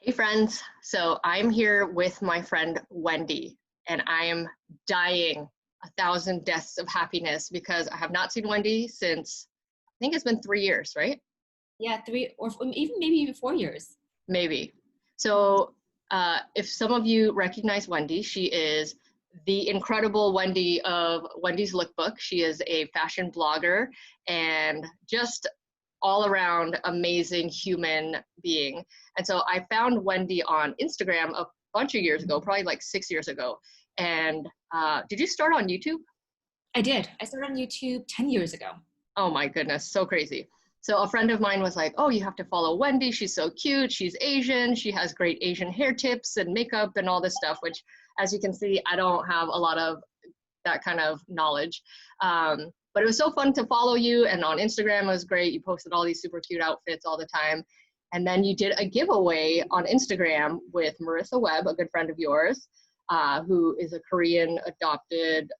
Hey friends, so I'm here with my friend Wendy, and I am dying 1,000 deaths of happiness because I have not seen Wendy since I think it's been 3 years, right? Yeah, even maybe even 4 years. Maybe. So if some of you recognize Wendy, she is the incredible Wendy of Wendy's Lookbook. She is a fashion blogger and just all around amazing human being. And so I found Wendy on Instagram a bunch of years ago, probably like 6 years ago. And did you start on YouTube? I did. I started on YouTube 10 years ago. Oh my goodness, so crazy. So a friend of mine was like, oh, you have to follow Wendy. She's so cute. She's Asian. She has great Asian hair tips and makeup and all this stuff, which as you can see, I don't have a lot of that kind of knowledge. But it was so fun to follow you, and on Instagram it was great. You posted all these super cute outfits all the time. And then you did a giveaway on Instagram with Marissa Webb, a good friend of yours, who is a Korean adopted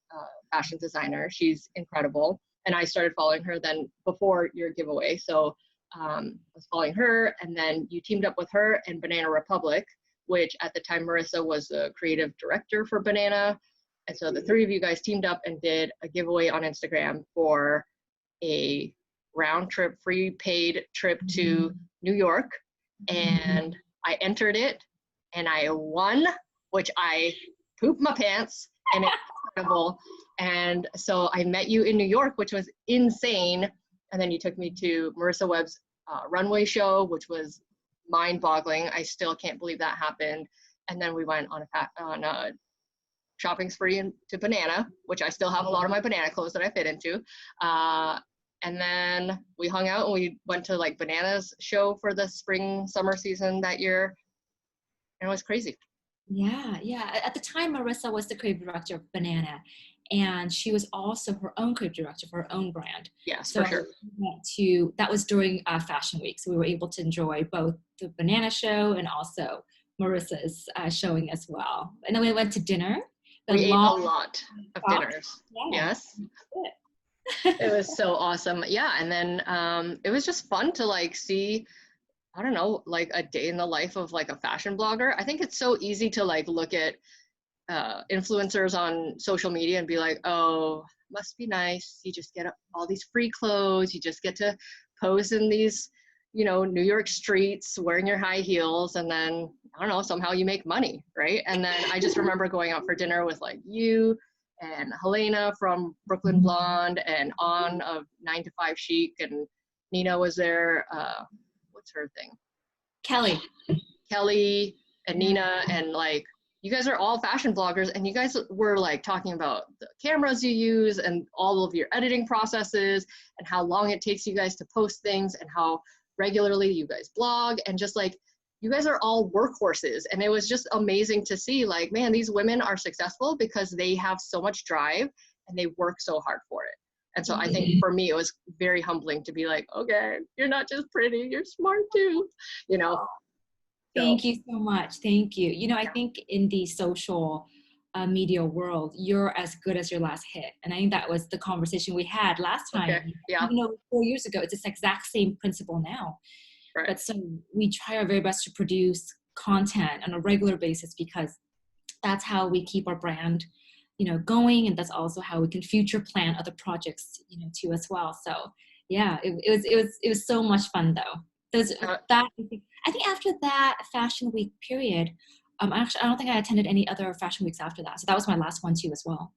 fashion designer. She's incredible. And I started following her then before your giveaway. So I was following her, and then you teamed up with her and Banana Republic, which at the time Marissa was the creative director for Banana. And so the three of you guys teamed up and did a giveaway on Instagram for a round trip, free paid trip to New York. And I entered it and I won, which I pooped my pants, and it's incredible. And so I met you in New York, which was insane. And then you took me to Marissa Webb's runway show, which was mind-boggling. I still can't believe that happened. And then we went on a shopping spree to Banana, which I still have a lot of my Banana clothes that I fit into. And then we hung out and we went to like Banana's show for the spring summer season that year. And it was crazy. Yeah. At the time, Marissa was the creative director of Banana, and she was also her own creative director for her own brand. Yes, So for sure. that was during Fashion Week, so we were able to enjoy both the Banana show and also Marissa's showing as well. And then we went to dinner. We ate a lot of dinners. Yeah. Yes. It was so awesome. Yeah. And then it was just fun to like see, I don't know, like a day in the life of like a fashion blogger. I think it's so easy to like look at influencers on social media and be like, oh, must be nice. You just get all these free clothes. You just get to pose in these, New York streets wearing your high heels. And then, I don't know, somehow you make money, right? And then I just remember going out for dinner with like you and Helena from Brooklyn Blonde and On of 9 to 5 Chic, and Nina was there. What's her thing? Kelly and Nina, and like you guys are all fashion bloggers, and you guys were like talking about the cameras you use and all of your editing processes and how long it takes you guys to post things and how regularly you guys blog, and just like you guys are all workhorses. And it was just amazing to see like, man, these women are successful because they have so much drive and they work so hard for it. And so I think for me, it was very humbling to be like, okay, you're not just pretty, you're smart too, Thank you so much. Thank you. I think in the social media world, you're as good as your last hit. And I think that was the conversation we had last time. Okay. Yeah. 4 years ago, it's this exact same principle now. Right. But so we try our very best to produce content on a regular basis because that's how we keep our brand, going. And that's also how we can future plan other projects, too as well. So yeah, it was so much fun though. I think after that Fashion Week period, actually, I don't think I attended any other Fashion Weeks after that. So that was my last one too as well.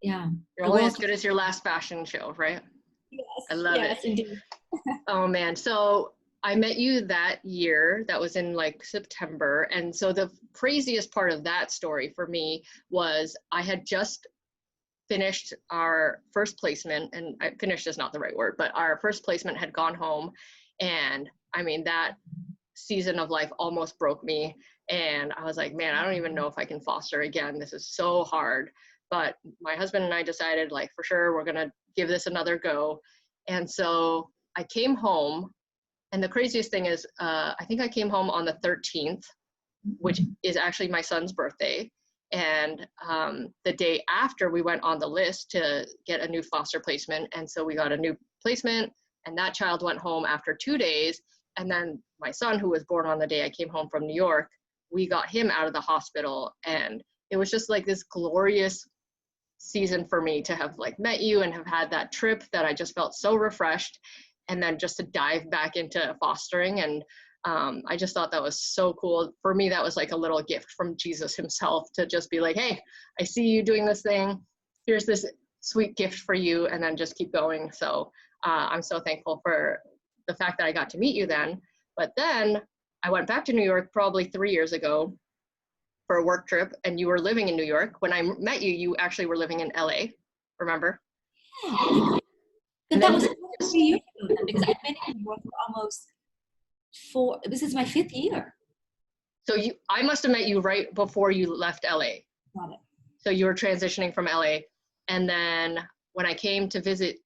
Yeah. You're only as good as your last fashion show, right? Yes. I love it. Yes, indeed. Oh man. So I met you that year. That was in like September. And so the craziest part of that story for me was I had just finished our first placement, and finished is not the right word, but our first placement had gone home. And I mean, that season of life almost broke me. And I was like, man, I don't even know if I can foster again. This is so hard. But my husband and I decided, like, for sure, we're going to give this another go. And so I came home. And the craziest thing is, I think I came home on the 13th, which is actually my son's birthday. And the day after, we went on the list to get a new foster placement. And so we got a new placement. And that child went home after 2 days. And then my son, who was born on the day I came home from New York, we got him out of the hospital. And it was just like this glorious season for me to have like met you and have had that trip that I just felt so refreshed. And then just to dive back into fostering. And I just thought that was so cool. For me, that was like a little gift from Jesus himself to just be like, hey, I see you doing this thing. Here's this sweet gift for you, and then just keep going. So I'm so thankful for the fact that I got to meet you then. But then I went back to New York probably 3 years ago for a work trip, and you were living in New York. When I met you, you actually were living in LA, remember? Yeah. And that was 3 years ago then, because I've been in New York for almost this is my 5th year. So I must have met you right before you left LA. Got it. So you were transitioning from LA. And then when I came to visit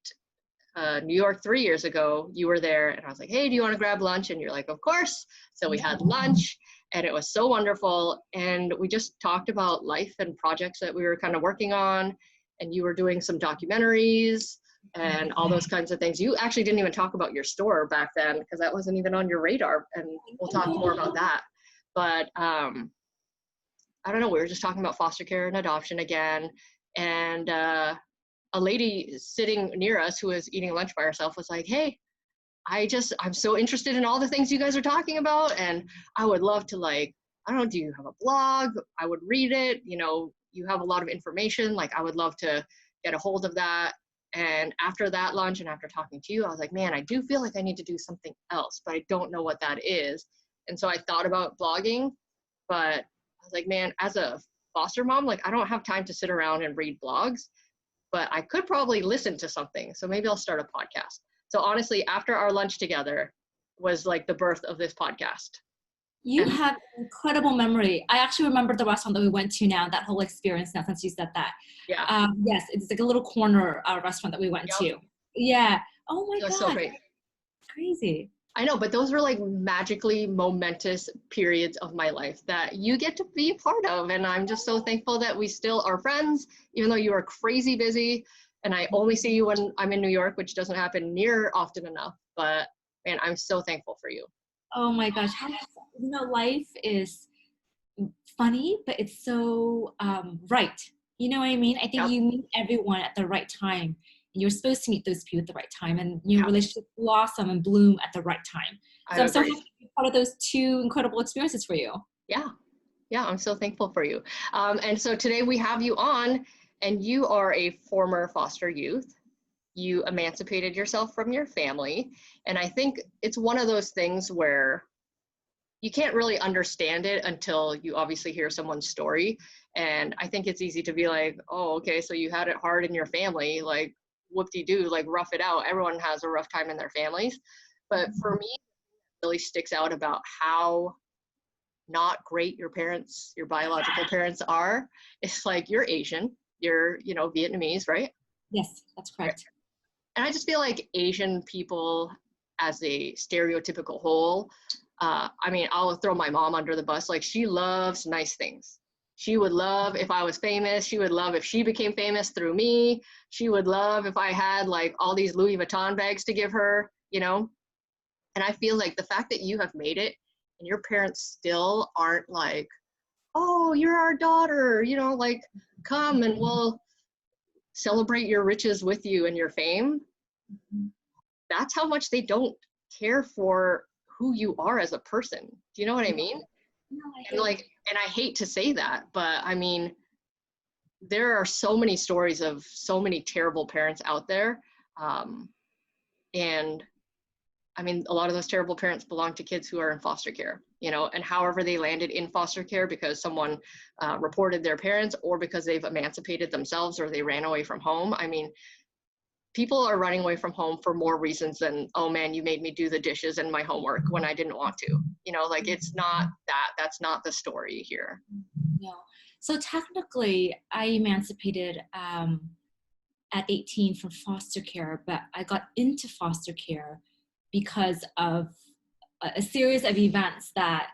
New York 3 years ago, you were there, and I was like, hey, do you want to grab lunch? And you're like, of course. So we had lunch, and it was so wonderful. And we just talked about life and projects that we were kind of working on. And you were doing some documentaries and all those kinds of things. You actually didn't even talk about your store back then, because that wasn't even on your radar. And we'll talk more about that. But I don't know, we were just talking about foster care and adoption again. And a lady sitting near us who was eating lunch by herself was like, hey, I'm so interested in all the things you guys are talking about. And I would love to, like, I don't know, do you have a blog? I would read it. You know, you have a lot of information. Like, I would love to get a hold of that. And after that lunch and after talking to you, I was like, man, I do feel like I need to do something else, but I don't know what that is. And so I thought about blogging, but I was like, man, as a foster mom, like, I don't have time to sit around and read blogs, but I could probably listen to something. So maybe I'll start a podcast. So honestly, after our lunch together was like the birth of this podcast. You have incredible memory. I actually remember the restaurant that we went to now, that whole experience now, since you said that. Yeah. Yes, it's like a little corner restaurant that we went to. Yeah. Oh my God. So great. Crazy. I know, but those were like magically momentous periods of my life that you get to be a part of. And I'm just so thankful that we still are friends, even though you are crazy busy. And I only see you when I'm in New York, which doesn't happen near often enough. But man, I'm so thankful for you. Oh my gosh. You know, life is funny, but it's so right. You know what I mean? I think you meet everyone at the right time. And you're supposed to meet those people at the right time, and your relationship blossom and bloom at the right time. So I'm so happy to be part of those two incredible experiences for you. Yeah. Yeah, I'm so thankful for you. And so today we have you on, and you are a former foster youth. You emancipated yourself from your family. And I think it's one of those things where you can't really understand it until you obviously hear someone's story. And I think it's easy to be like, oh, okay, so you had it hard in your family, like whoop-de-doo, like rough it out. Everyone has a rough time in their families. But for me, it really sticks out about how not great your parents, your biological parents are. It's like, you're Asian, you're, you know, Vietnamese, right? Yes, that's correct. And I just feel like Asian people as a stereotypical whole, I mean, I'll throw my mom under the bus. Like, she loves nice things. She would love if I was famous. She would love if she became famous through me. She would love if I had like all these Louis Vuitton bags to give her, you know? And I feel like the fact that you have made it and your parents still aren't like, oh, you're our daughter, you know, like, come and we'll celebrate your riches with you and your fame. That's how much they don't care for who you are as a person. Do you know what I mean? No, and I hate to say that, but I mean, there are so many stories of so many terrible parents out there. And I mean, a lot of those terrible parents belong to kids who are in foster care, you know, and however they landed in foster care because someone reported their parents, or because they've emancipated themselves, or they ran away from home. I mean, people are running away from home for more reasons than, oh man, you made me do the dishes and my homework when I didn't want to. You know, like, it's not that. That's not the story here. No. So technically, I emancipated at 18 from foster care, but I got into foster care because of a series of events that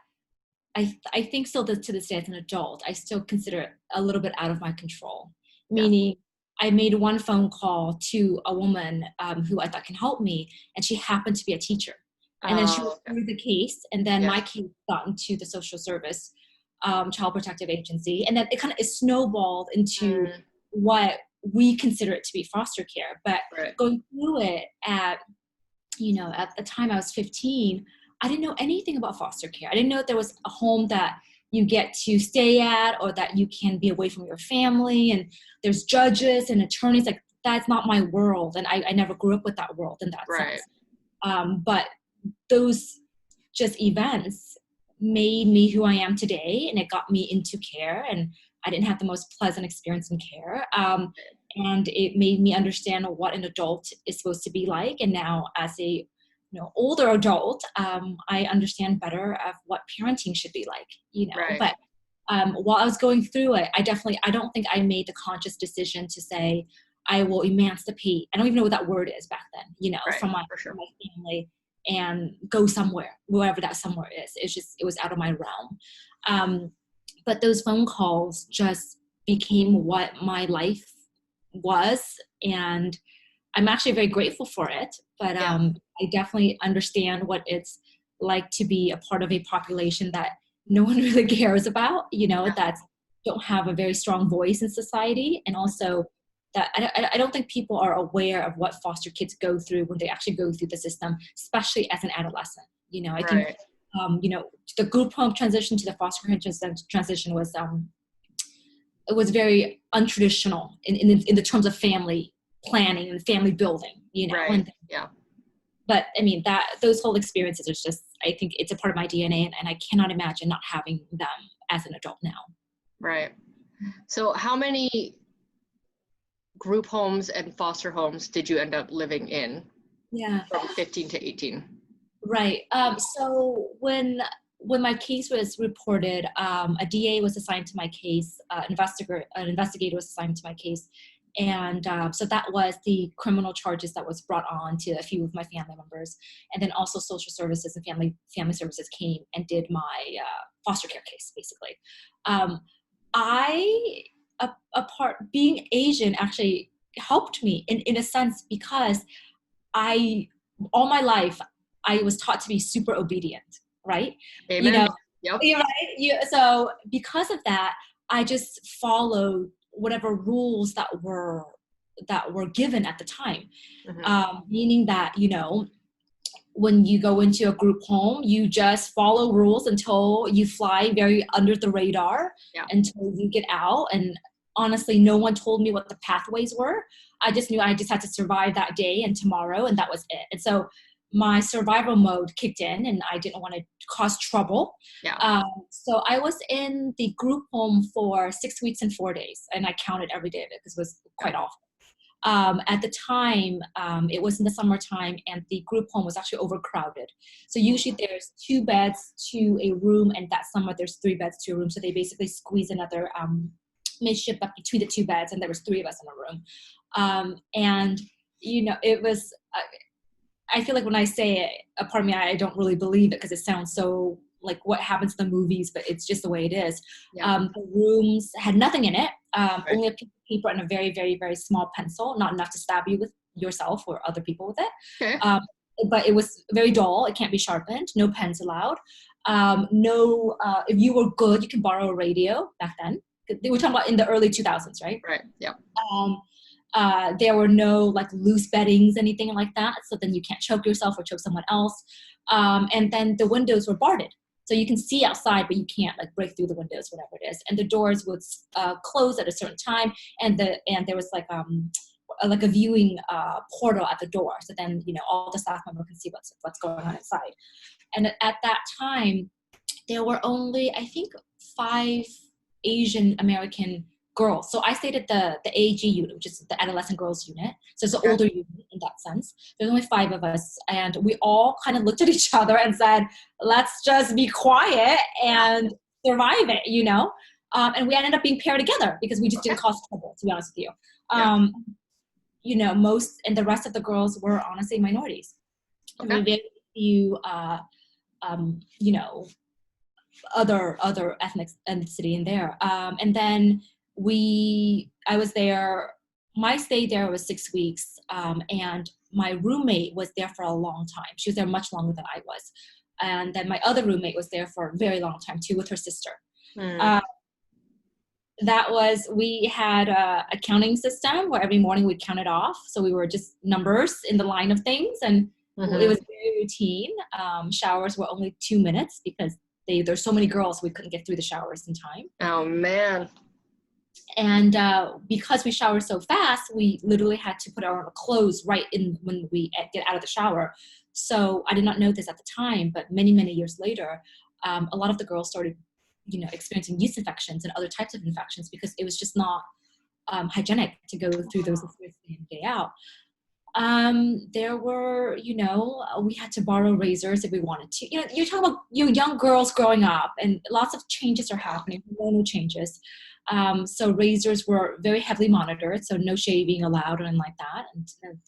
I think still to this day as an adult, I still consider it a little bit out of my control. Meaning, I made one phone call to a woman who I thought can help me, and she happened to be a teacher. And then she Oh, was okay. through the case, and then Yeah. my case got into the social service, child protective agency, and then it snowballed into Mm, what we consider it to be foster care. But right. going through it at the time I was 15, I didn't know anything about foster care. I didn't know that there was a home that you get to stay at, or that you can be away from your family, and there's judges and attorneys. Like, that's not my world, and I never grew up with that world in that Right. sense. But those just events made me who I am today, and it got me into care, and I didn't have the most pleasant experience in care. And it made me understand what an adult is supposed to be like. And now, as a older adult, I understand better of what parenting should be like. Right. But while I was going through it, I don't think I made the conscious decision to say I will emancipate. I don't even know what that word is back then. Right. From my For sure. family, and go somewhere, wherever that somewhere is. It was out of my realm. But those phone calls just became what my life was, and I'm actually very grateful for it. But Yeah. I definitely understand what it's like to be a part of a population that no one really cares about, Yeah. that don't have a very strong voice in society, and also that I don't think people are aware of what foster kids go through when they actually go through the system, especially as an adolescent. I think Right. the group home transition to the foster care transition was it was very untraditional in the terms of family planning and family building, Right. and Yeah. but I mean, that those whole experiences is just, I think it's a part of my DNA, and I cannot imagine not having them as an adult now. Right. So how many group homes and foster homes did you end up living in Yeah. from 15 to 18? Right. So when my case was reported, a DA was assigned to my case, an investigator was assigned to my case, and so that was the criminal charges that was brought on to a few of my family members, and then also social services and family services came and did my foster care case, basically. I being Asian actually helped me in a sense, because I all my life I was taught to be super obedient, right? You Amen. know, Yep. you're right. So because of that, I just followed whatever rules that were given at the time. Hmm. Meaning that when you go into a group home, you just follow rules until you fly very under the radar, Yeah. until you get out. And honestly, no one told me what the pathways were. I just knew I just had to survive that day and tomorrow, and that was it. And so my survival mode kicked in, and I didn't want to cause trouble. Yeah. So I was in the group home for 6 weeks and 4 days, and I counted every day of it because it was quite awful. At the time, it was in the summertime, and the group home was actually overcrowded. So usually there's 2 beds to a room, and that summer there's 3 beds to a room. So they basically squeeze another midship up between the 2 beds, and there was 3 of us in a room. And it was. I feel like when I say it, a part of me, I don't really believe it because it sounds so like what happens in the movies, but it's just the way it is. Yeah. The rooms had nothing in it, Right. only a piece of paper and a very, very, very small pencil, not enough to stab you with yourself or other people with it. Okay. But it was very dull. It can't be sharpened. No pens allowed. No, if you were good, you can borrow a radio back then. They were talking about in the early 2000s, right? Right. Yeah. There were no like loose beddings, anything like that. So then you can't choke yourself or choke someone else. And then the windows were barred. So you can see outside, but you can't like break through the windows, whatever it is. And the doors would close at a certain time. And there was like a viewing portal at the door. So then, all the staff members can see what's going on inside. And at that time, there were only, I think, 5 Asian American girls. So I stayed at the AG unit, which is the adolescent girls unit. So it's an older unit in that sense. There's only 5 of us, and we all kind of looked at each other and said, let's just be quiet and survive it, and we ended up being paired together because we just didn't cause trouble, to be honest with you. Most and the rest of the girls were honestly minorities. Okay. There were very few other ethnicity in there. And then I was there my stay there was 6 weeks, and my roommate was there for a long time. She was there much longer than I was. And then my other roommate was there for a very long time too, with her sister. Mm. We had a counting system where every morning we'd count it off. So we were just numbers in the line of things, and it was very routine. Showers were only 2 minutes because there's so many girls, we couldn't get through the showers in time. Oh man. And because we showered so fast, we literally had to put our clothes right in when we get out of the shower. So I did not know this at the time, but many, many years later, a lot of the girls started, experiencing yeast infections and other types of infections because it was just not hygienic to go through those experiences day in, day out. There were, we had to borrow razors if we wanted to. You're talking about young girls growing up, and lots of changes are happening, hormonal changes. So razors were very heavily monitored, so no shaving allowed or anything like that,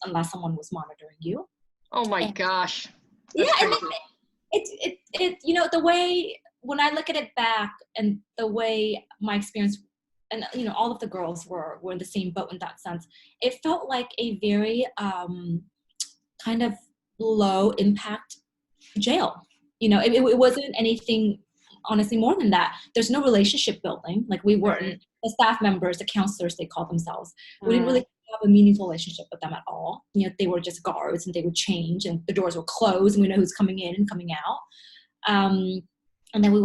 unless someone was monitoring you. Oh my gosh. That's crazy. And it the way, when I look at it back, and the way my experience, and all of the girls were in the same boat in that sense, it felt like a very kind of low impact jail. It wasn't anything honestly more than that. There's no relationship building. Like, we weren't the staff members, the counselors they call themselves. We didn't really have a meaningful relationship with them at all. They were just guards, and they would change, and the doors were closed, and we know who's coming in and coming out. And then we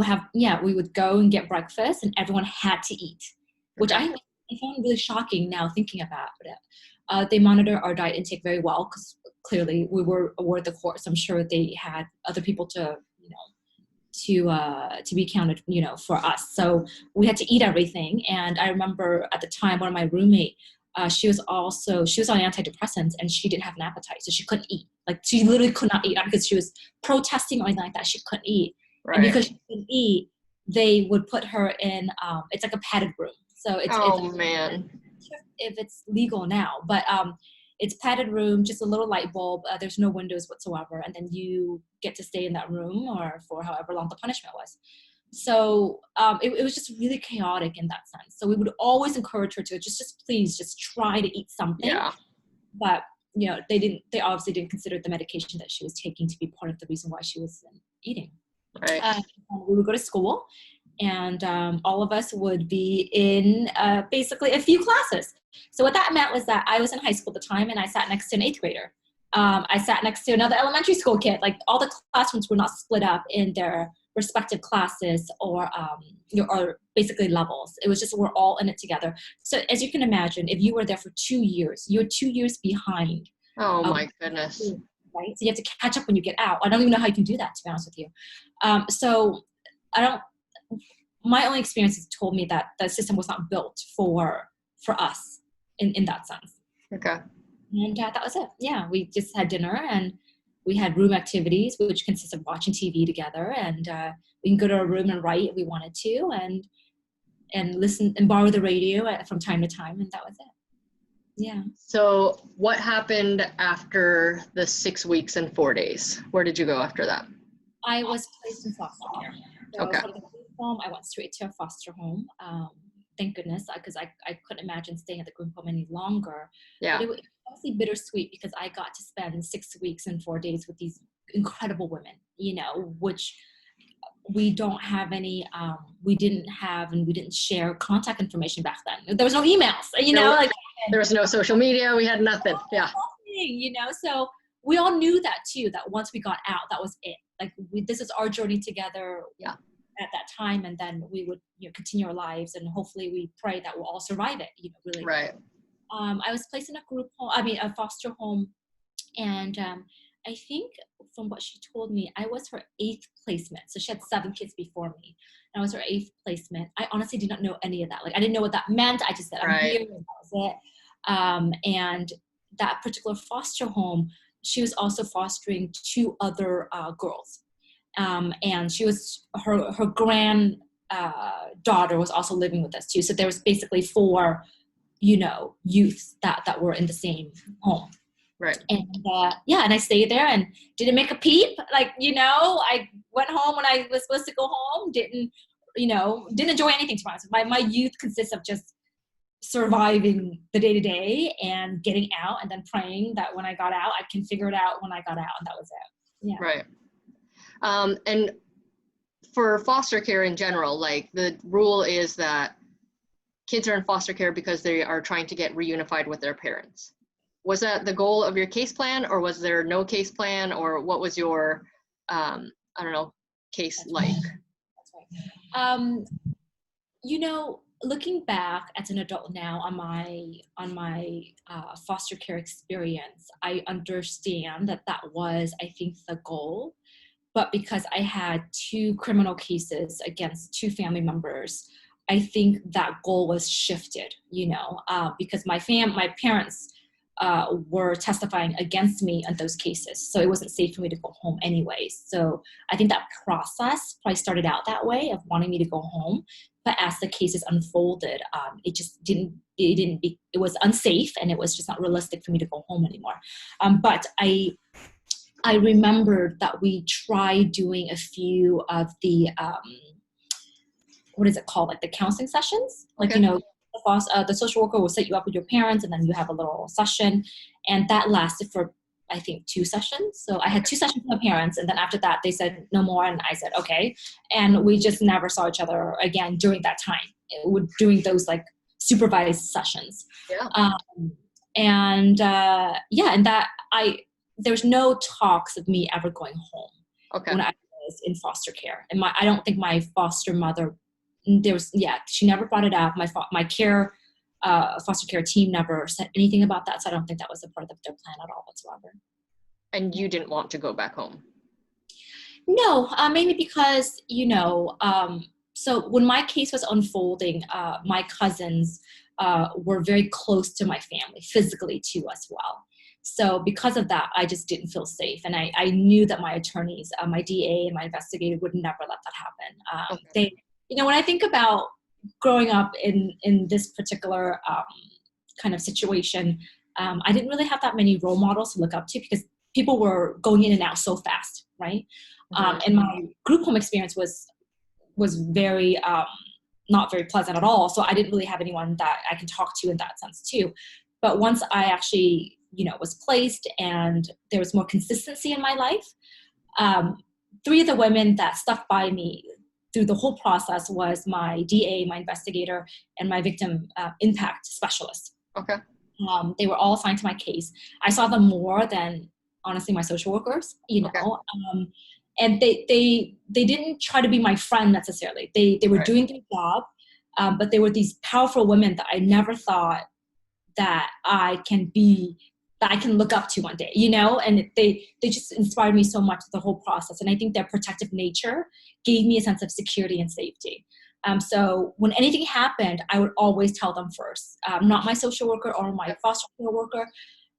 would go and get breakfast, and everyone had to eat, which I found really shocking now thinking about it. They monitor our diet intake very well, because clearly we were awarded the course. I'm sure they had other people to be counted, for us. So we had to eat everything. And I remember at the time, one of my roommate, she was on antidepressants, and she didn't have an appetite, so she couldn't eat. Like, she literally could not eat, not because she was protesting or anything like that. She couldn't eat. Right. And because she couldn't eat, they would put her in, it's like a padded room. So man. If it's legal now, but it's padded room, just a little light bulb. There's no windows whatsoever. And then you get to stay in that room or for however long the punishment was. So it was just really chaotic in that sense. So we would always encourage her to please try to eat something. Yeah. But, they obviously didn't consider the medication that she was taking to be part of the reason why she was eating. Right. We would go to school, and all of us would be in basically a few classes. So what that meant was that I was in high school at the time, and I sat next to an 8th grader. I sat next to another elementary school kid. Like, all the classrooms were not split up in their respective classes or basically levels. It was just, we're all in it together. So as you can imagine, if you were there for 2 years, you're 2 years behind. Oh my goodness. Right? So you have to catch up when you get out. I don't even know how you can do that, to be honest with you. So my only experience has told me that the system was not built for us in that sense. Okay. And that was it. Yeah, we just had dinner, and we had room activities, which consist of watching TV together, and we can go to our room and write if we wanted to, and listen and borrow the radio from time to time, and that was it. Yeah. So what happened after the 6 weeks and 4 days? Where did you go after that? I was placed in foster care. So okay. From the group home, I went straight to a foster home. Thank goodness, because I couldn't imagine staying at the group home any longer. Yeah. But it was obviously bittersweet, because I got to spend 6 weeks and 4 days with these incredible women, which we don't have any, we didn't have, and we didn't share contact information back then. There was no emails, there was no social media. We had nothing. Yeah. Nothing, so we all knew that too, that once we got out, that was it. Like, this is our journey together. Yeah. At that time, and then we would continue our lives, and hopefully we pray that we'll all survive it, really. Right. I was placed in a foster home, and I think from what she told me, I was her 8th placement. So she had 7 kids before me, and I was her 8th placement. I honestly did not know any of that. Like, I didn't know what that meant. I just said, I'm here, and that was it. And that particular foster home, she was also fostering 2 other girls. And she was, her grand daughter was also living with us too. So there was basically 4, youths that were in the same home. Right. And and I stayed there and didn't make a peep. Like, I went home when I was supposed to go home. Didn't enjoy anything, to be honest. My youth consists of just surviving the day-to-day and getting out, and then praying that when I got out, I can figure it out when I got out, and that was it. Yeah. Right. And for foster care in general, like the rule is that kids are in foster care because they are trying to get reunified with their parents. Was that the goal of your case plan, or was there no case plan, or what was your, I don't know, case like? That's right. You know, looking back as an adult now on my foster care experience, I understand that that was, I think, the goal. But because I had 2 criminal cases against 2 family members, I think that goal was shifted, because my parents were testifying against me on those cases. So it wasn't safe for me to go home anyways. So I think that process probably started out that way, of wanting me to go home. But as the cases unfolded, it was unsafe, and it was just not realistic for me to go home anymore. But I remembered that we tried doing a few of the, what is it called? Like the counseling sessions, like, Okay. The social worker will set you up with your parents, and then you have a little session, and that lasted for, I think, 2 sessions. So I had 2 sessions with my parents, and then after that they said no more, and I said okay, and we just never saw each other again during that time. We're doing those like supervised sessions. Yeah. And that there's no talks of me ever going home Okay. when I was in foster care, and I don't think my foster mother, she never brought it up. My foster care team never said anything about that, so I don't think that was a part of their plan at all whatsoever. And you didn't want to go back home? No, mainly because, so when my case was unfolding, my cousins were very close to my family, physically too as well. So because of that, I just didn't feel safe. And I knew that my attorneys, my DA and my investigator would never let that happen. Okay. When I think about growing up in this particular kind of situation, I didn't really have that many role models to look up to, because people were going in and out so fast, right? And my group home experience was very not very pleasant at all. So I didn't really have anyone that I can talk to in that sense too. But once I actually, was placed and there was more consistency in my life, 3 of the women that stuck by me through the whole process was my DA, my investigator, and my victim impact specialist. Okay. They were all assigned to my case. I saw them more than, honestly, my social workers, Okay. And they didn't try to be my friend necessarily. They were Right. doing their job, but they were these powerful women that I never thought that I can look up to one day, and they just inspired me so much with the whole process. And I think their protective nature gave me a sense of security and safety. So when anything happened, I would always tell them first, not my social worker or my foster care worker.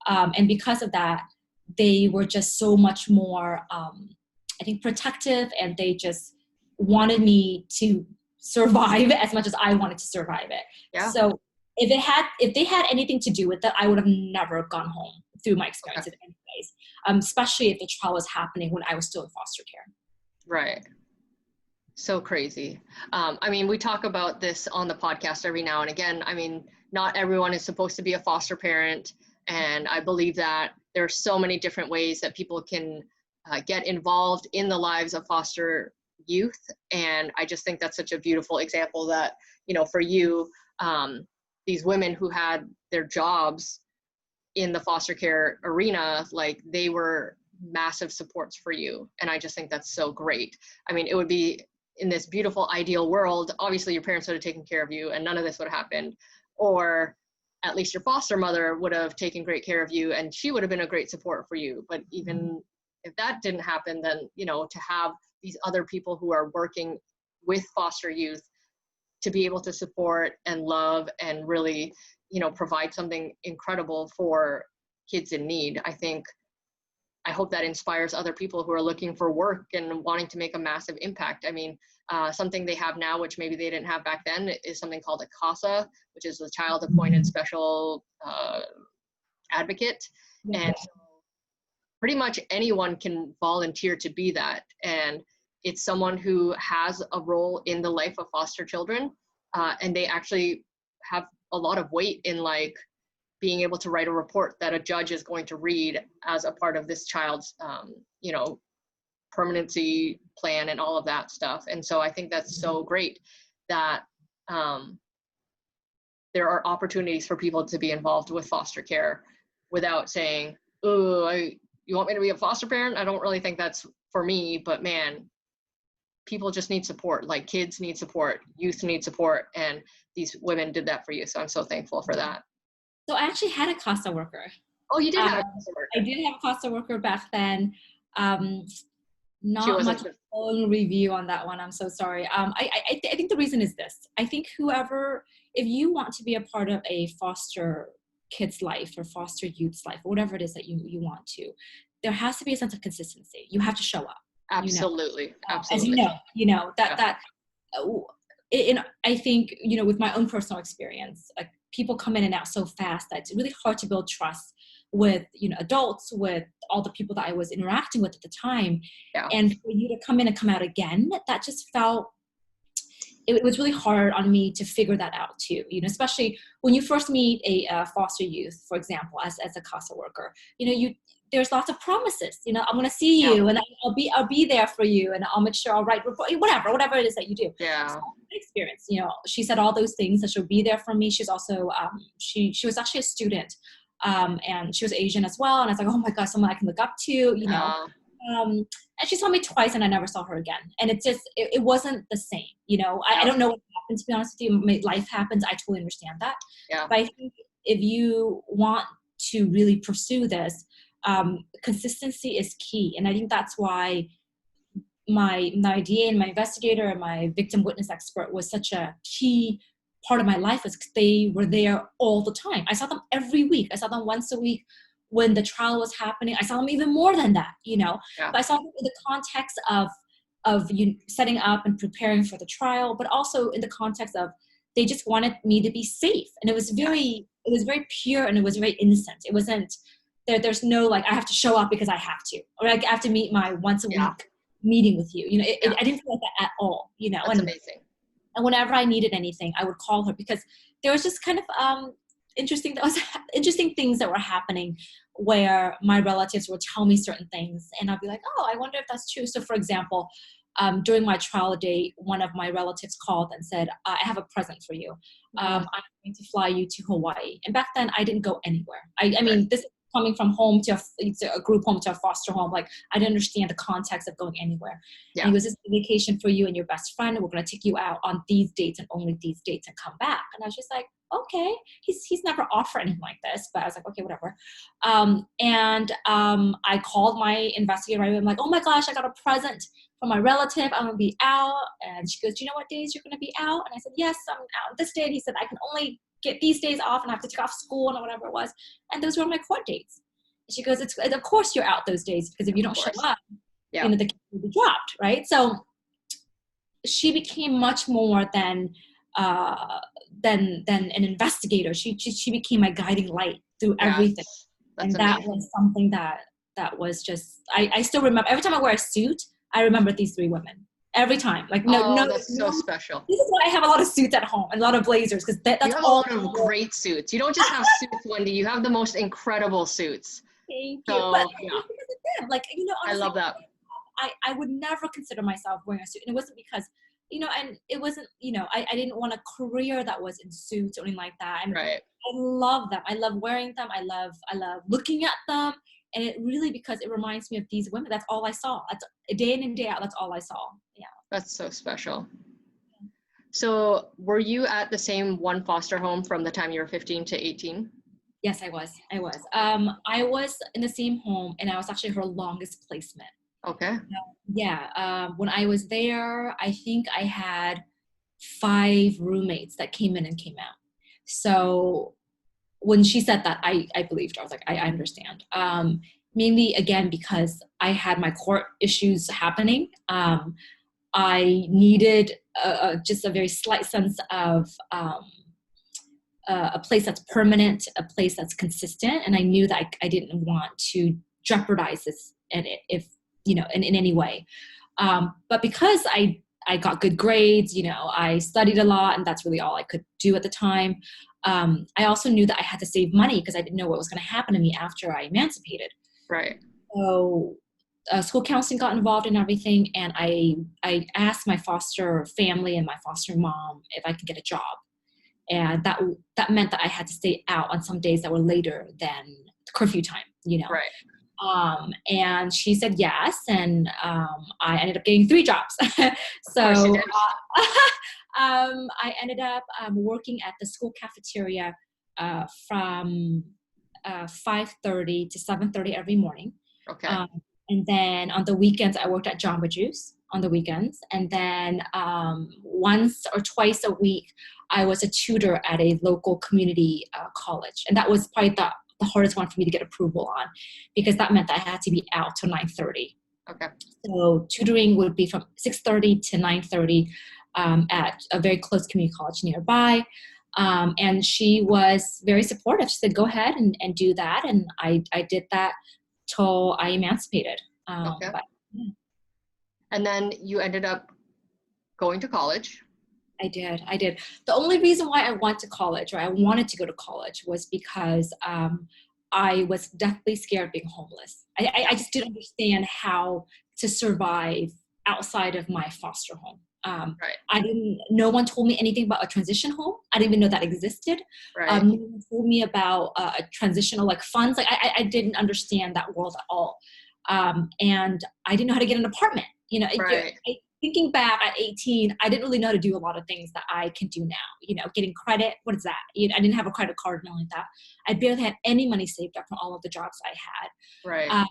And because of that, they were just so much more, I think, protective, and they just wanted me to survive as much as I wanted to survive it. Yeah. So if they had anything to do with it, I would have never gone home through my experiences anyways, especially if the trial was happening when I was still in foster care. Right. So crazy. We talk about this on the podcast every now and again. Not everyone is supposed to be a foster parent. And I believe that there are so many different ways that people can get involved in the lives of foster youth. And I just think that's such a beautiful example that, for you, these women who had their jobs in the foster care arena, like, they were massive supports for you. And I just think that's so great. It would be, in this beautiful ideal world, obviously your parents would have taken care of you and none of this would have happened, or at least your foster mother would have taken great care of you and she would have been a great support for you. But even if that didn't happen, then, to have these other people who are working with foster youth to be able to support and love and really, provide something incredible for kids in need. I hope that inspires other people who are looking for work and wanting to make a massive impact. Something they have now, which maybe they didn't have back then, is something called a CASA, which is the Child Appointed Special Advocate. Yeah. And so pretty much anyone can volunteer to be that. And it's someone who has a role in the life of foster children. And they actually have a lot of weight in like being able to write a report that a judge is going to read as a part of this child's, you know, permanency plan and all of that stuff. And so I think that's so great that there are opportunities for people to be involved with foster care without saying, oh, you want me to be a foster parent? I don't really think that's for me, but man, people just need support. Like kids need support, youth need support, and these women did that for you. So I'm so thankful for that. So I actually had a CASA worker. Oh, you did have a CASA worker. I did have a CASA worker back then. Not much full review on that one. I'm so sorry. I think the reason is this. I think if you want to be a part of a foster kid's life or foster youth's life, or whatever it is that you want to, there has to be a sense of consistency. You have to show up. Absolutely. As you know that I think, you know, with my own personal experience, like people come in and out so fast that it's really hard to build trust with, you know, adults, with all the people that I was interacting with at the time. Yeah. And for you to come in and come out again, that just felt, it was really hard on me to figure that out too, you know, especially when you first meet a foster youth, for example, as a CASA worker, you know, there's lots of promises, you know, I'm going to see you and I'll be there for you and I'll make sure I'll write report, whatever it is that you do. Yeah. So experience, you know, she said all those things that she'll be there for me. She's also, she was actually a student, and she was Asian as well. And I was like, oh my gosh, someone I can look up to, you know. And she saw me twice and I never saw her again. And it just, it wasn't the same, you know. I don't know what happened, to be honest with you. Life happens. I totally understand that. Yeah. But I think if you want to really pursue this, consistency is key. And I think that's why my DA and my investigator and my victim witness expert was such a key part of my life, was because they were there all the time. I saw them every week. I saw them once a week when the trial was happening. I saw them even more than that, you know. Yeah. But I saw them in the context of you setting up and preparing for the trial, but also in the context of they just wanted me to be safe. And it was very pure and it was very innocent. It wasn't there's no like I have to show up because I have to, or like I have to meet my once a week meeting with you. You know, I didn't feel like that at all. You know, that's amazing. And whenever I needed anything, I would call her, because there was just kind of interesting things that were happening where my relatives would tell me certain things and I'd be like, oh, I wonder if that's true. So for example, during my trial date, one of my relatives called and said, I have a present for you. I'm going to fly you to Hawaii. And back then I didn't go anywhere. I mean, this is coming from home to a group home to a foster home. Like I didn't understand the context of going anywhere. Yeah. And it was this vacation for you and your best friend. And we're going to take you out on these dates and only these dates and come back. And I was just like, okay, he's never offered anything like this, but I was like, okay, whatever. I called my investigator. I'm like, oh my gosh, I got a present from my relative. I'm gonna be out. And she goes, do you know what days you're gonna be out? And I said, yes, I'm out this day. And he said, I can only get these days off and I have to take off school and whatever it was. And those were my court dates. And she goes, of course you're out those days, because if you don't show up, you know, the case will be dropped, right? So she became much more than an investigator. She became my guiding light through everything. And that amazing. Was something that was just, I still remember, every time I wear a suit, I remember these three women. Every time. Like, that's so special. This is why I have a lot of suits at home and a lot of blazers, because that's you have all. A lot of great suits. You don't just have suits, Wendy. You have the most incredible suits. Thank you. But because of them. Like, you know, honestly, I love that. I would never consider myself wearing a suit. And it wasn't because, you know, and it wasn't, you know, I didn't want a career that was in suits or anything like that. And right. I love them. I love wearing them. I love looking at them. And it really, because it reminds me of these women. That's all I saw. That's day in and day out. That's all I saw. Yeah. That's so special. So were you at the same one foster home from the time you were 15 to 18? Yes, I was. I was in the same home, and I was actually her longest placement. Okay. Yeah. When I was there, I think I had 5 roommates that came in and came out. So when she said that, I believed her. I was like, I understand. Mainly, again, because I had my court issues happening. I needed just a very slight sense of a place that's permanent, a place that's consistent. And I knew that I didn't want to jeopardize this, and if, you know, in any way. But because I I got good grades, I studied a lot, and that's really all I could do at the time. I also knew that I had to save money because I didn't know what was going to happen to me after I emancipated. Right. So school counseling got involved in everything, and I asked my foster family and my foster mom if I could get a job. And that meant that I had to stay out on some days that were later than curfew time, Right. And she said yes, and I ended up getting 3 jobs. Of course you did. I ended up working at the school cafeteria from 5:30 to 7:30 every morning. Okay. And then on the weekends, I worked at Jamba Juice on the weekends. And then once or twice a week, I was a tutor at a local community college. And that was probably the hardest one for me to get approval on, because that meant that I had to be out till 9:30. Okay. So tutoring would be from 6:30 to 9:30 at a very close community college nearby. And she was very supportive. She said, go ahead and do that. And I did that till I emancipated. Okay. But, yeah. And then you ended up going to college. I did. The only reason why I went to college, or I wanted to go to college, was because I was deathly scared of being homeless. I just didn't understand how to survive outside of my foster home. Right. No one told me anything about a transition home. I didn't even know that existed. Right. No one told me about a transitional funds. I didn't understand that world at all. And I didn't know how to get an apartment. Right. Thinking back at 18, I didn't really know how to do a lot of things that I can do now. Getting credit, what is that? I didn't have a credit card, nothing like that. I barely had any money saved up from all of the jobs I had. Right.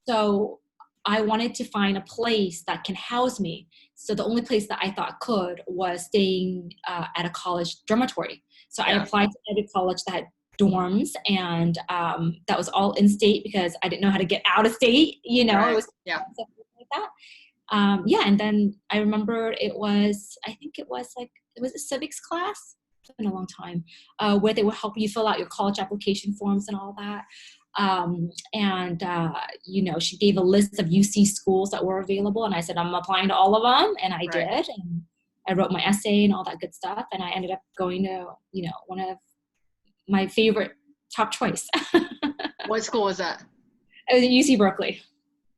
So I wanted to find a place that can house me. So the only place that I thought could was staying at a college dormitory. So I applied to every college that had dorms, and that was all in state because I didn't know how to get out of state. Right. It was something like that. And then I remember it was a civics class. It's been a long time, where they would help you fill out your college application forms and all that. She gave a list of UC schools that were available, and I said, I'm applying to all of them, and I did. And I wrote my essay and all that good stuff, and I ended up going to, one of my favorite top choice. What school was that? It was at UC Berkeley.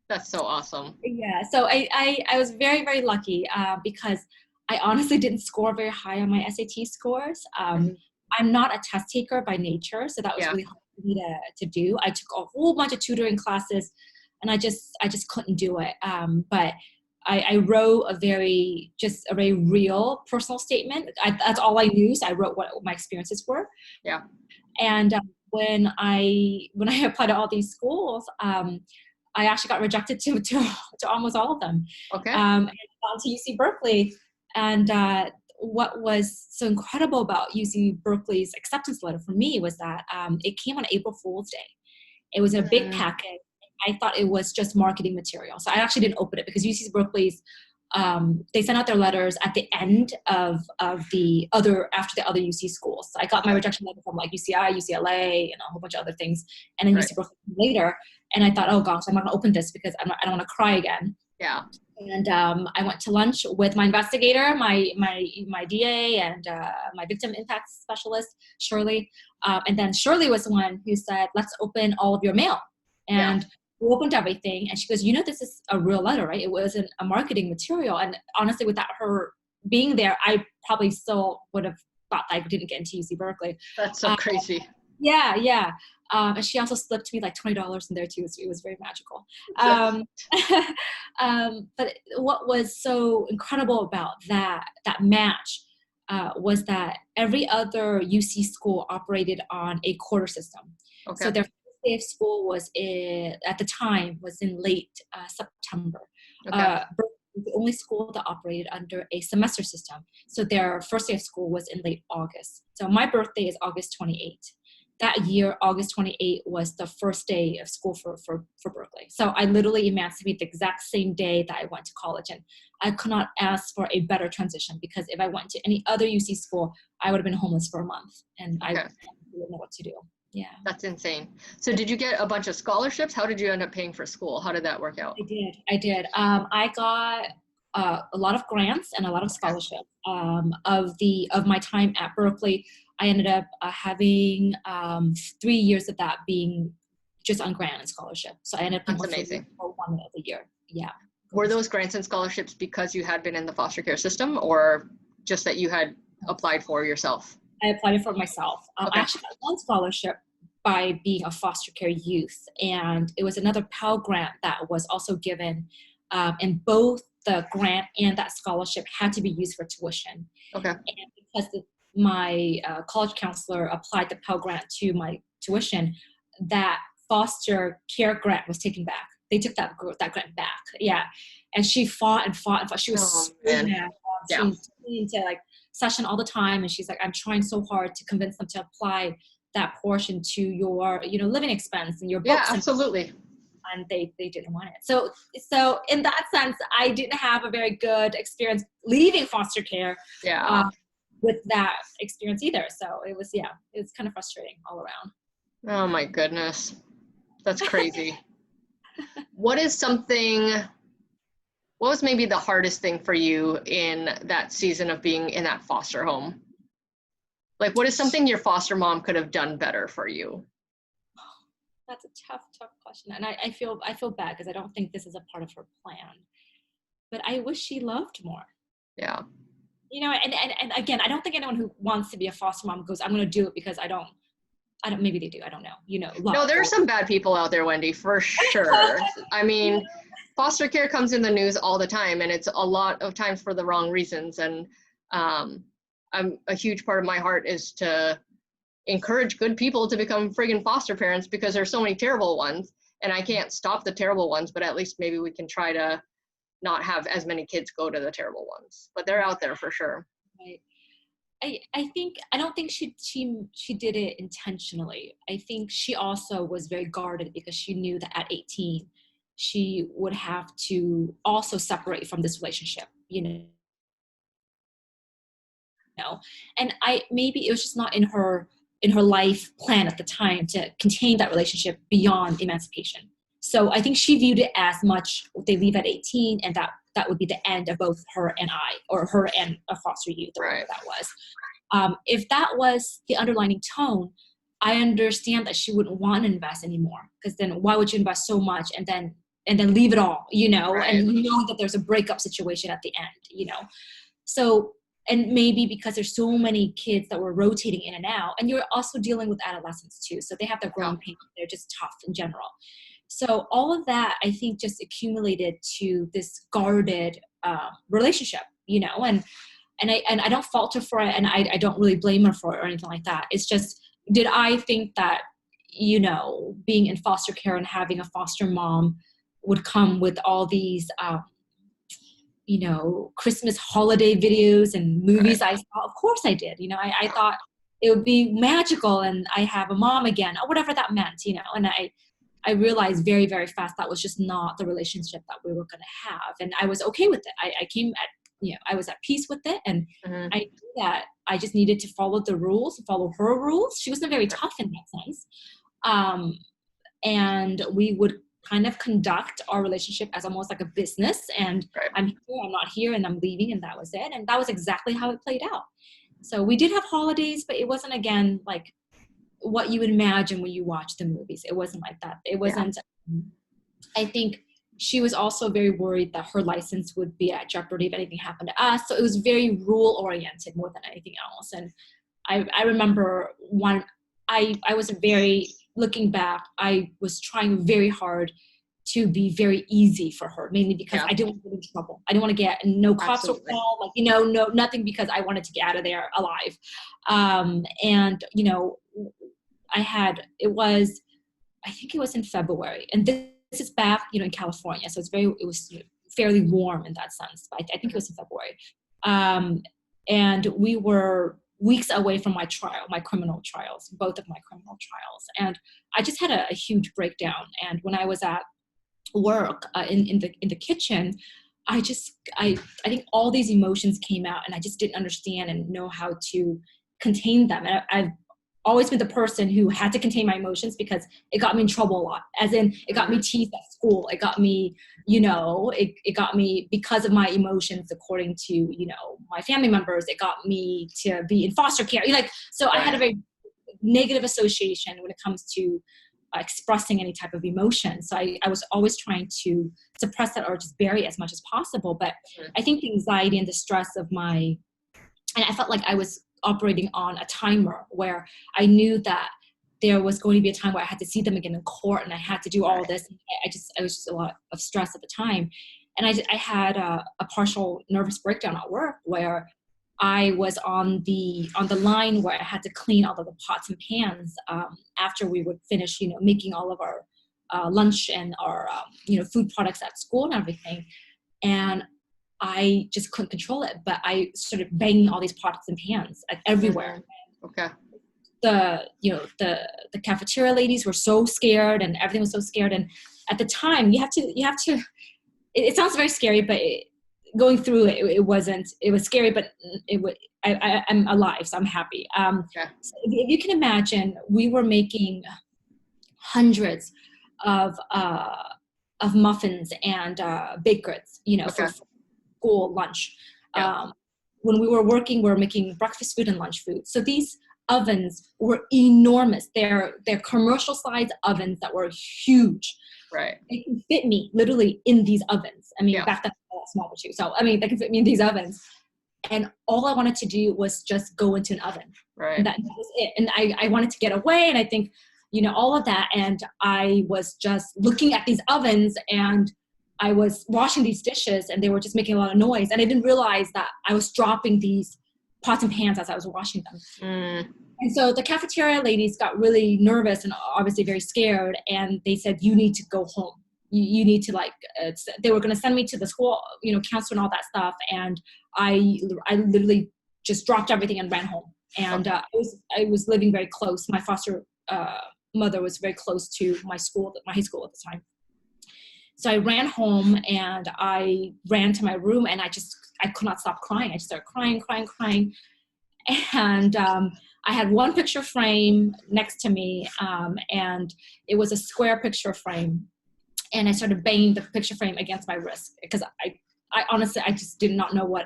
That's so awesome. Yeah, so I was very, very lucky because I honestly didn't score very high on my SAT scores. I'm not a test taker by nature, so that was really hard for me to do. I took a whole bunch of tutoring classes, and I just couldn't do it. But I wrote a very real personal statement. That's all I knew, so I wrote what my experiences were. Yeah. And when I applied to all these schools, I actually got rejected to almost all of them. Okay. And on to UC Berkeley. And what was so incredible about UC Berkeley's acceptance letter for me was that it came on April Fool's Day. It was a big packet. I thought it was just marketing material. So I actually didn't open it because UC Berkeley's, they sent out their letters at the end of after the other UC schools. So I got my rejection letter from UCI, UCLA, and a whole bunch of other things. And then UC Berkeley later. And I thought, oh gosh, I'm not going to open this because I don't want to cry again. Yeah. And I went to lunch with my investigator, my DA, and my victim impact specialist, Shirley. And then Shirley was the one who said, let's open all of your mail. And we opened everything. And she goes, this is a real letter, right? It wasn't a marketing material. And honestly, without her being there, I probably still would have thought that I didn't get into UC Berkeley. That's so crazy. Yeah. And she also slipped me $20 in there too. So it was very magical. But what was so incredible about that match was that every other UC school operated on a quarter system. Okay. So their first day of school was in late September. Okay. The only school that operated under a semester system. So their first day of school was in late August. So my birthday is August 28th. That year, August 28th was the first day of school for Berkeley. So I literally emancipated the exact same day that I went to college. And I could not ask for a better transition because if I went to any other UC school, I would have been homeless for a month. And I didn't know what to do. Yeah. That's insane. So did you get a bunch of scholarships? How did you end up paying for school? How did that work out? I did. I got a lot of grants and a lot of scholarships. Of my time at Berkeley, I ended up having 3 years of that being just on grant and scholarship. So I ended up That's amazing. for 1 of the year. Yeah. Were those grants and scholarships because you had been in the foster care system, or just that you had applied for yourself? I applied for myself. Okay. I actually got one scholarship by being a foster care youth, and it was another Pell Grant that was also given, and both the grant and that scholarship had to be used for tuition. Okay. And because my college counselor applied the Pell Grant to my tuition, that foster care grant was taken back. They took that grant back. Yeah. And she fought and fought and fought. She was so mad. She was into like session all the time. And she's like, I'm trying so hard to convince them to apply that portion to your, living expense and your books. Yeah, absolutely. And they didn't want it. So in that sense, I didn't have a very good experience leaving foster care. Yeah. With that experience either. So it was kind of frustrating all around. Oh my goodness. That's crazy. What was maybe the hardest thing for you in that season of being in that foster home? Like, what is something your foster mom could have done better for you? That's a tough question. And I feel bad because I don't think this is a part of her plan. But I wish she loved more. Yeah. And again, I don't think anyone who wants to be a foster mom goes, I'm going to do it because I don't, maybe they do. I don't know. No, there are some bad people out there, Wendy, for sure. I mean, foster care comes in the news all the time, and it's a lot of times for the wrong reasons. And a huge part of my heart is to encourage good people to become friggin' foster parents, because there's so many terrible ones, and I can't stop the terrible ones, but at least maybe we can try to not have as many kids go to the terrible ones. But they're out there for sure. Right. I don't think she did it intentionally. I think she also was very guarded because she knew that at 18 she would have to also separate from this relationship, and maybe it was just not in her life plan at the time to contain that relationship beyond emancipation. So I think she viewed it as much they leave at 18, and that would be the end of both her and I, or her and a foster youth, or whatever that was. If that was the underlying tone, I understand that she wouldn't want to invest anymore, because then why would you invest so much and then leave it all, Right. and that there's a breakup situation at the end, So, and maybe because there's so many kids that were rotating in and out, and you're also dealing with adolescents too, so they have their growing pains. They're just tough in general. So all of that, I think, just accumulated to this guarded relationship, and I don't fault her for it, and I don't really blame her for it or anything like that. It's just, did I think that, being in foster care and having a foster mom would come with all these, Christmas holiday videos and movies? Right. I saw, of course I did. I thought it would be magical and I have a mom again, or whatever that meant, and I realized very, very fast that was just not the relationship that we were going to have. And I was okay with it. I was at peace with it. And I knew that I just needed to follow the rules, follow her rules. She wasn't very tough in that sense. And we would kind of conduct our relationship as almost like a business. And I'm here, I'm not here, and I'm leaving. And that was it. And that was exactly how it played out. So we did have holidays, but it wasn't, again, like what you would imagine when you watch the movies. It wasn't like that. It wasn't. I think she was also very worried that her license would be at jeopardy if anything happened to us. So it was very rule oriented more than anything else. And I remember I was looking back, I was trying very hard to be very easy for her, mainly because I didn't want to get in trouble. I didn't want to get no cops were called, no, nothing, because I wanted to get out of there alive. I think it was in February, and this is back, in California. So it was fairly warm in that sense, but I think it was in February. And we were weeks away from my trial, my criminal trials, both of my criminal trials. And I just had a huge breakdown. And when I was at work in the kitchen, I think all these emotions came out, and I just didn't understand and know how to contain them. And always been the person who had to contain my emotions because it got me in trouble a lot. As in, it got me teased at school. It got me, it got me because of my emotions, according to, my family members. It got me to be in foster care. So I had a very negative association when it comes to expressing any type of emotion. So I was always trying to suppress that or just bury it as much as possible. But I think the anxiety and the stress of and I felt like I was operating on a timer where I knew that there was going to be a time where I had to see them again in court and I had to do all this. I was just a lot of stress at the time. And I had a partial nervous breakdown at work where I was on the line where I had to clean all of the pots and pans after we would finish, making all of our lunch and our, food products at school and everything. And I just couldn't control it, but I started banging all these pots and pans everywhere. Okay. The cafeteria ladies were so scared and everything was so scared. And at the time you have to, it sounds very scary, but going through it, it was scary, but I'm alive, so I'm happy. So if you can imagine, we were making hundreds of muffins and baked goods, for school lunch. When we were working, we were making breakfast food and lunch food. So these ovens were enormous. They're commercial size ovens that were huge. Right. They can fit me literally in these ovens. I mean, back then I was small too. So, I mean, they can fit me in these ovens. And all I wanted to do was just go into an oven. Right. And that was it. And I wanted to get away. And I think, all of that. And I was just looking at these ovens and I was washing these dishes and they were just making a lot of noise. And I didn't realize that I was dropping these pots and pans as I was washing them. And so the cafeteria ladies got really nervous and obviously very scared. And they said, you need to go home. You need to they were going to send me to the school, counselor and all that stuff. And I literally just dropped everything and ran home. And I was living very close. My foster mother was very close to my high school at the time. So I ran home and I ran to my room and I could not stop crying. I just started crying. And I had one picture frame next to me and it was a square picture frame. And I started banging the picture frame against my wrist because I honestly, I just did not know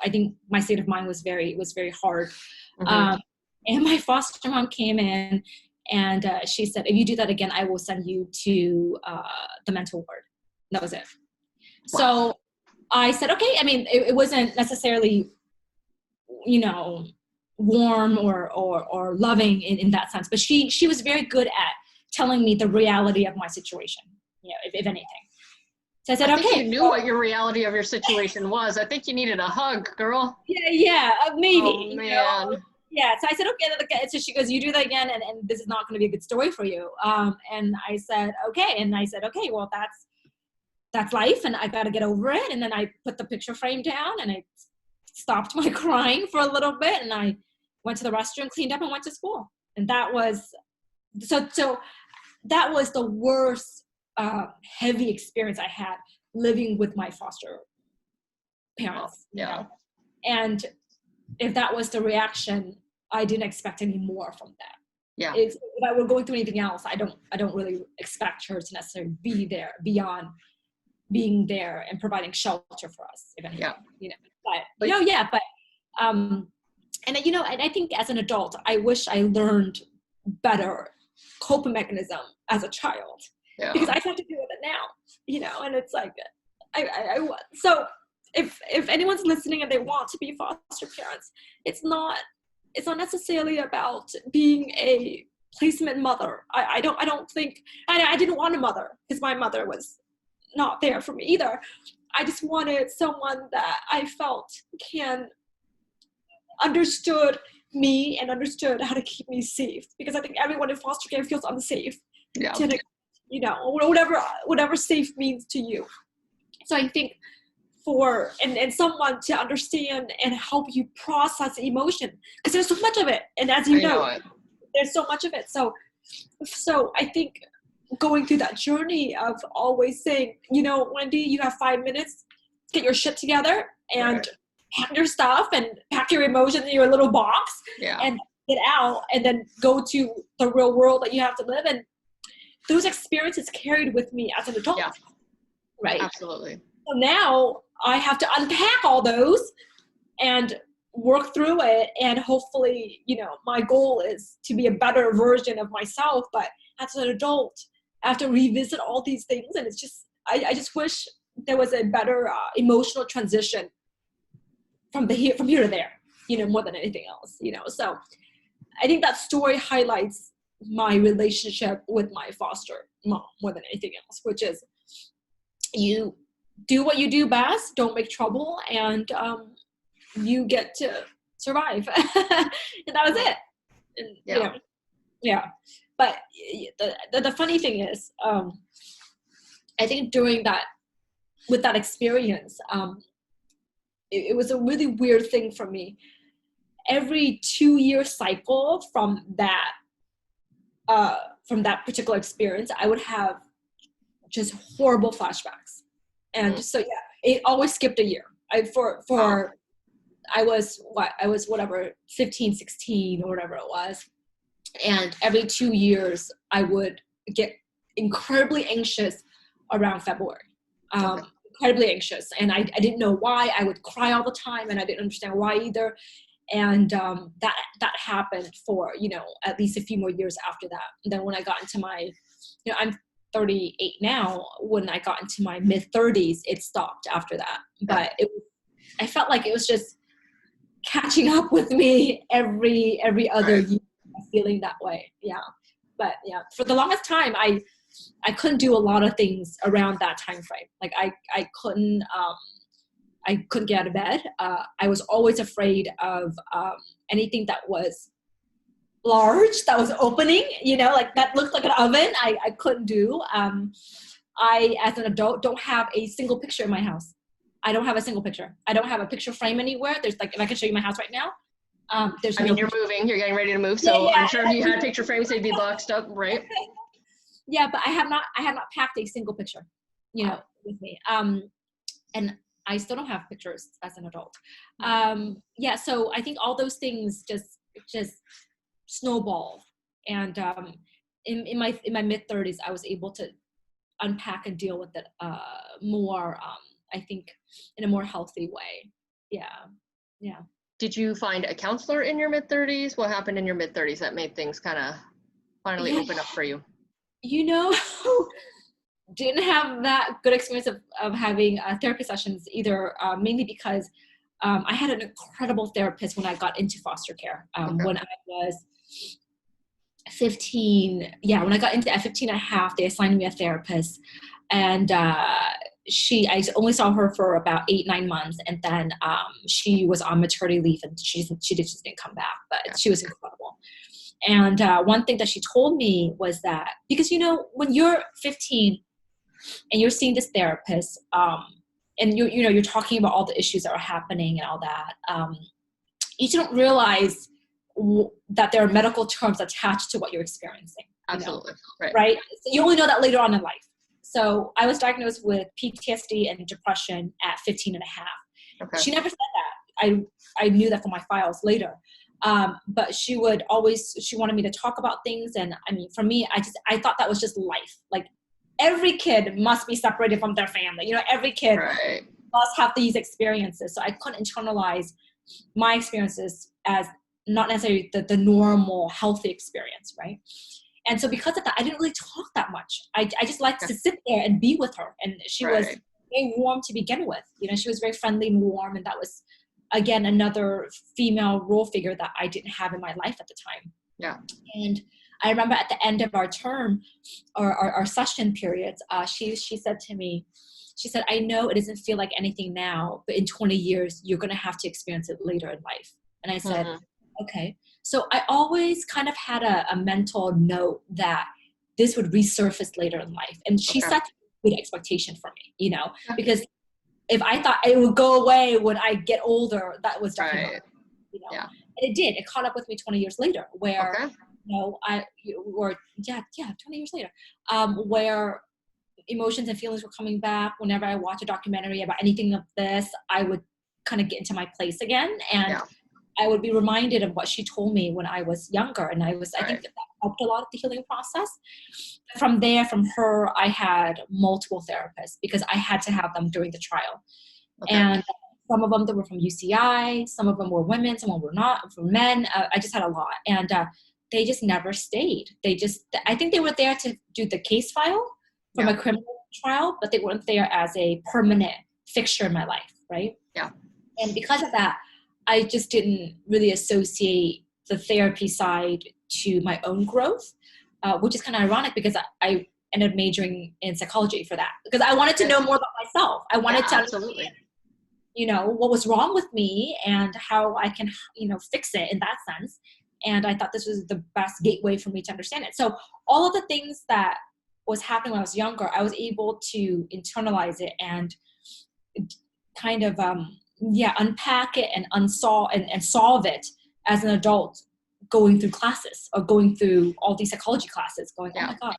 I think my state of mind was very hard. And my foster mom came in and she said, if you do that again, I will send you to the mental ward. That was it. Wow. So I said, okay. I mean, it wasn't necessarily, warm or loving in that sense, but she was very good at telling me the reality of my situation, if anything. So I said, I think you knew what your reality of your situation was. I think you needed a hug, girl. Yeah, maybe. Oh, man. Yeah, so I said, okay. So she goes, you do that again, and this is not going to be a good story for you. And I said, okay. And I said, okay, well, that's life, and I got to get over it. And then I put the picture frame down, and I stopped my crying for a little bit, and I went to the restroom, cleaned up, and went to school. And that was, so that was the worst heavy experience I had living with my foster parents. Yeah. And if that was the reaction, I didn't expect any more from that. Yeah. If I were going through anything else, I don't really expect her to necessarily be there beyond being there and providing shelter for us, if anything. And I think as an adult, I wish I learned better coping mechanism as a child, because I have to deal with it now, and it's like, so if anyone's listening and they want to be foster parents, it's not necessarily about being a placement mother. I don't think, I didn't want a mother because my mother was not there for me either. I just wanted someone that I felt understood me and understood how to keep me safe, because I think everyone in foster care feels unsafe. Whatever safe means to you. So I think and someone to understand and help you process emotion, because there's so much of it, and as you know, there's so much of it. So I think going through that journey of always saying, Wendy, you have 5 minutes, get your shit together and pack your stuff and pack your emotions in your little box and get out and then go to the real world that you have to live. And those experiences carried with me as an adult. Yeah. Right. Absolutely. So now I have to unpack all those and work through it. And hopefully, my goal is to be a better version of myself. But as an adult, I have to revisit all these things. And it's just, I just wish there was a better emotional transition from here to there, more than anything else, So I think that story highlights my relationship with my foster mom more than anything else, which is you do what you do best, don't make trouble, and you get to survive. And that was it. And, yeah. But the funny thing is, I think with that experience, it was a really weird thing for me. Every 2-year cycle from that particular experience, I would have just horrible flashbacks. And so, it always skipped a year. I was whatever, 15, 16 or whatever it was. And every 2 years I would get incredibly anxious around February. Incredibly anxious. And I didn't know why. I would cry all the time and I didn't understand why either. And that happened for, at least a few more years after that. And then when I got into my, I'm 38 now. When I got into my mid-30s, it stopped after that. But I felt like it was just catching up with me every other year, feeling that way. Yeah. But for the longest time, I couldn't do a lot of things around that time frame. Like I couldn't get out of bed. I was always afraid of anything that was large, that was opening, like that looked like an oven. I couldn't do. I, as an adult, don't have a single picture in my house. I don't have a single picture. I don't have a picture frame anywhere. There's if I can show you my house right now. You're moving, you're getting ready to move. So I'm sure if you had picture frames, they'd be boxed up, right? Yeah, but I have not packed a single picture, with me. And I still don't have pictures as an adult. So I think all those things just snowball. And in my mid-30s, I was able to unpack and deal with it more, I think, in a more healthy way. Yeah. Did you find a counselor in your mid-30s? What happened in your mid-30s that made things kind of finally open up for you? Didn't have that good experience of having therapy sessions either, mainly because I had an incredible therapist when I got into foster care. When I was 15, when I got into at 15 and a half, they assigned me a therapist. And I only saw her for about 8-9 months. And then she was on maternity leave and she just didn't come back, but she was incredible. And one thing that she told me was that, because, when you're 15 and you're seeing this therapist, and you're talking about all the issues that are happening and all that, you don't realize that there are medical terms attached to what you're experiencing. Absolutely. Right? So you only know that later on in life. So I was diagnosed with PTSD and depression at 15 and a half. Okay. She never said that. I knew that from my files later. But she wanted me to talk about things. And I mean, for me, I thought that was just life. Like every kid must be separated from their family. Every kid must have these experiences. So I couldn't internalize my experiences as not necessarily the normal healthy experience. Right. And so because of that, I didn't really talk that much. I just liked to sit there and be with her. And she was very warm to begin with. She was very friendly and warm. And that was, again, another female role figure that I didn't have in my life at the time. Yeah. And I remember at the end of our term or our session periods, she said to me, I know it doesn't feel like anything now, but in 20 years, you're going to have to experience it later in life. And I said, okay. So I always kind of had a mental note that this would resurface later in life. And she set a good expectation for me, because if I thought it would go away when I get older, that was definitely not, And it did. It caught up with me 20 years later where, 20 years later, where emotions and feelings were coming back. Whenever I watch a documentary about anything of this, I would kind of get into my place again. And I would be reminded of what she told me when I was younger. And I think that helped a lot of the healing process. From there, from her, I had multiple therapists because I had to have them during the trial. Okay. And some of them that were from UCI, some of them were women, some of them were not, for men. I just had a lot. And they just never stayed. I think they were there to do the case file from a criminal trial, but they weren't there as a permanent fixture in my life, right? Yeah. And because of that, I just didn't really associate the therapy side to my own growth, which is kind of ironic because I ended up majoring in psychology for that because I wanted to know more about myself. I wanted to understand, what was wrong with me and how I can, fix it in that sense. And I thought this was the best gateway for me to understand it. So all of the things that was happening when I was younger, I was able to internalize it and kind of, unpack it and and solve it as an adult going through classes or going through all these psychology classes going, oh my God,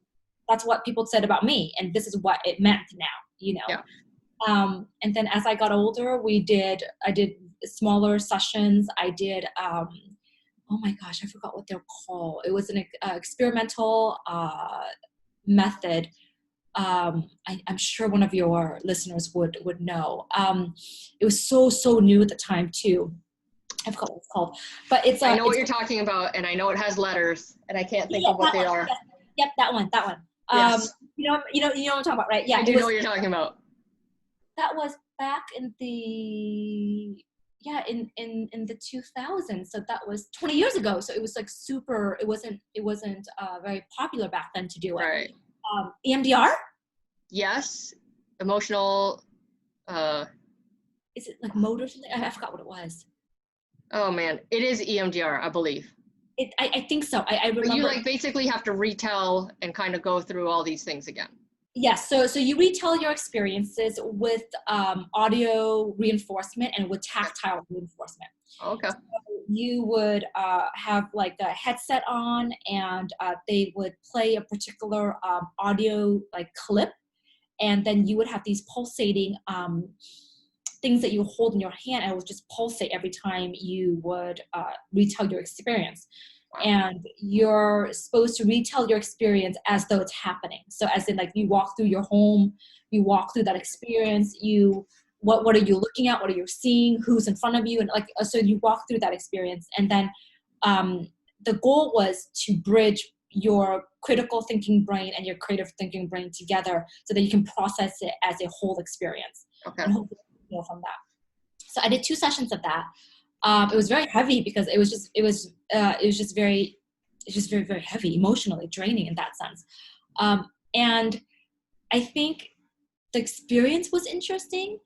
that's what people said about me. And this is what it meant now, Yeah. And then as I got older, I did smaller sessions. I did, oh my gosh, I forgot what they're called. It was an experimental method. I'm sure one of your listeners would know. It was so new at the time too. I forgot what it's called, but it's. I know what you're talking about, and I know it has letters, and I can't think of what they are. Yes. Yep, that one. Yes. You know what I'm talking about, right? Yeah, I do know what you're talking about. That was back in the in the 2000s. So that was 20 years ago. So it was like super. It wasn't very popular back then to do it. Right. EMDR. Yes. Emotional. Is it like mode or something? I forgot what it was. Oh man, it is EMDR, I believe. I think so. I remember. But you basically have to retell and kind of go through all these things again. Yes. So you retell your experiences with audio reinforcement and with tactile reinforcement. Okay. So you would have like a headset on, and they would play a particular audio like clip, and then you would have these pulsating things that you hold in your hand, and it would just pulsate every time you would retell your experience. Wow. And you're supposed to retell your experience as though it's happening. So as in, like, you walk through your home, you walk through that experience, what are you looking at, what are you seeing, who's in front of you, and like, so you walk through that experience. And then the goal was to bridge your critical thinking brain and your creative thinking brain together so that you can process it as a whole experience. Okay. And hopefully from that. So I did 2 sessions of that. It was very heavy because it was very, very heavy, emotionally draining in that sense. And I think the experience was interesting,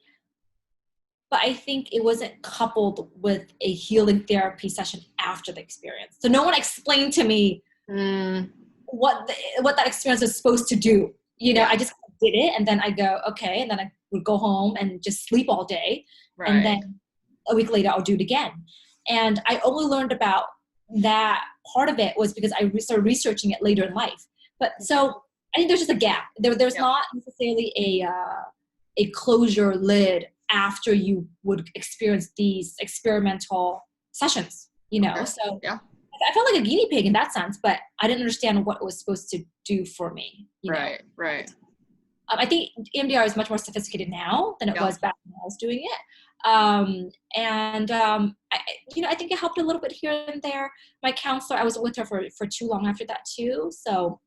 but I think it wasn't coupled with a healing therapy session after the experience. So no one explained to me what that experience was supposed to do. I just did it, and then I go, okay, and then I would go home and just sleep all day. Right. And then a week later, I'll do it again. And I only learned about that part of it was because I started researching it later in life. But so I think there's just a gap. There's not necessarily a closure lid after you would experience these experimental sessions, Okay. So I felt like a guinea pig in that sense, but I didn't understand what it was supposed to do for me. Right. I think EMDR is much more sophisticated now than it was back when I was doing it. I think it helped a little bit here and there. My counselor, I was with her for too long after that too. So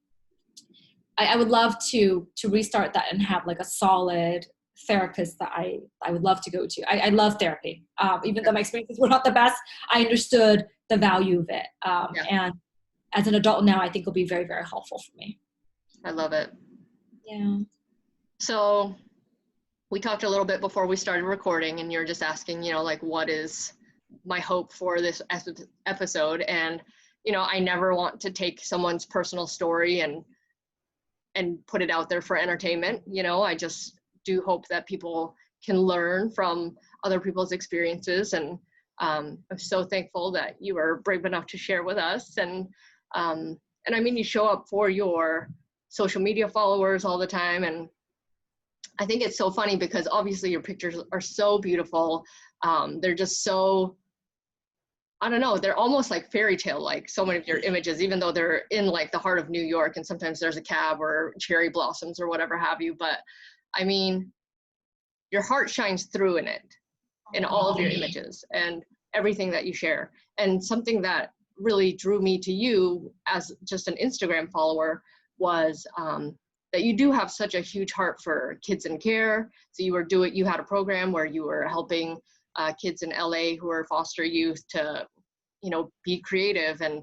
I would love to restart that and have like a solid therapist that I would love to go to. I love therapy. Even though my experiences were not the best, I understood the value of it. And as an adult now, I think it'll be very, very helpful for me. I love it. Yeah. So we talked a little bit before we started recording, and you're just asking, like, what is my hope for this episode? And, I never want to take someone's personal story and put it out there for entertainment. I just do hope that people can learn from other people's experiences. And I'm so thankful that you were brave enough to share with us. And I mean, you show up for your social media followers all the time. And I think it's so funny because obviously your pictures are so beautiful. They're just so I don't know, they're almost like fairy tale, like so many of your images, even though they're in like the heart of New York, and sometimes there's a cab or cherry blossoms or whatever have you. But I mean, your heart shines through in it, in all of your images and everything that you share. And something that really drew me to you as just an Instagram follower was that you do have such a huge heart for kids in care. So you had a program where you were helping kids in LA who are foster youth to, you know, be creative and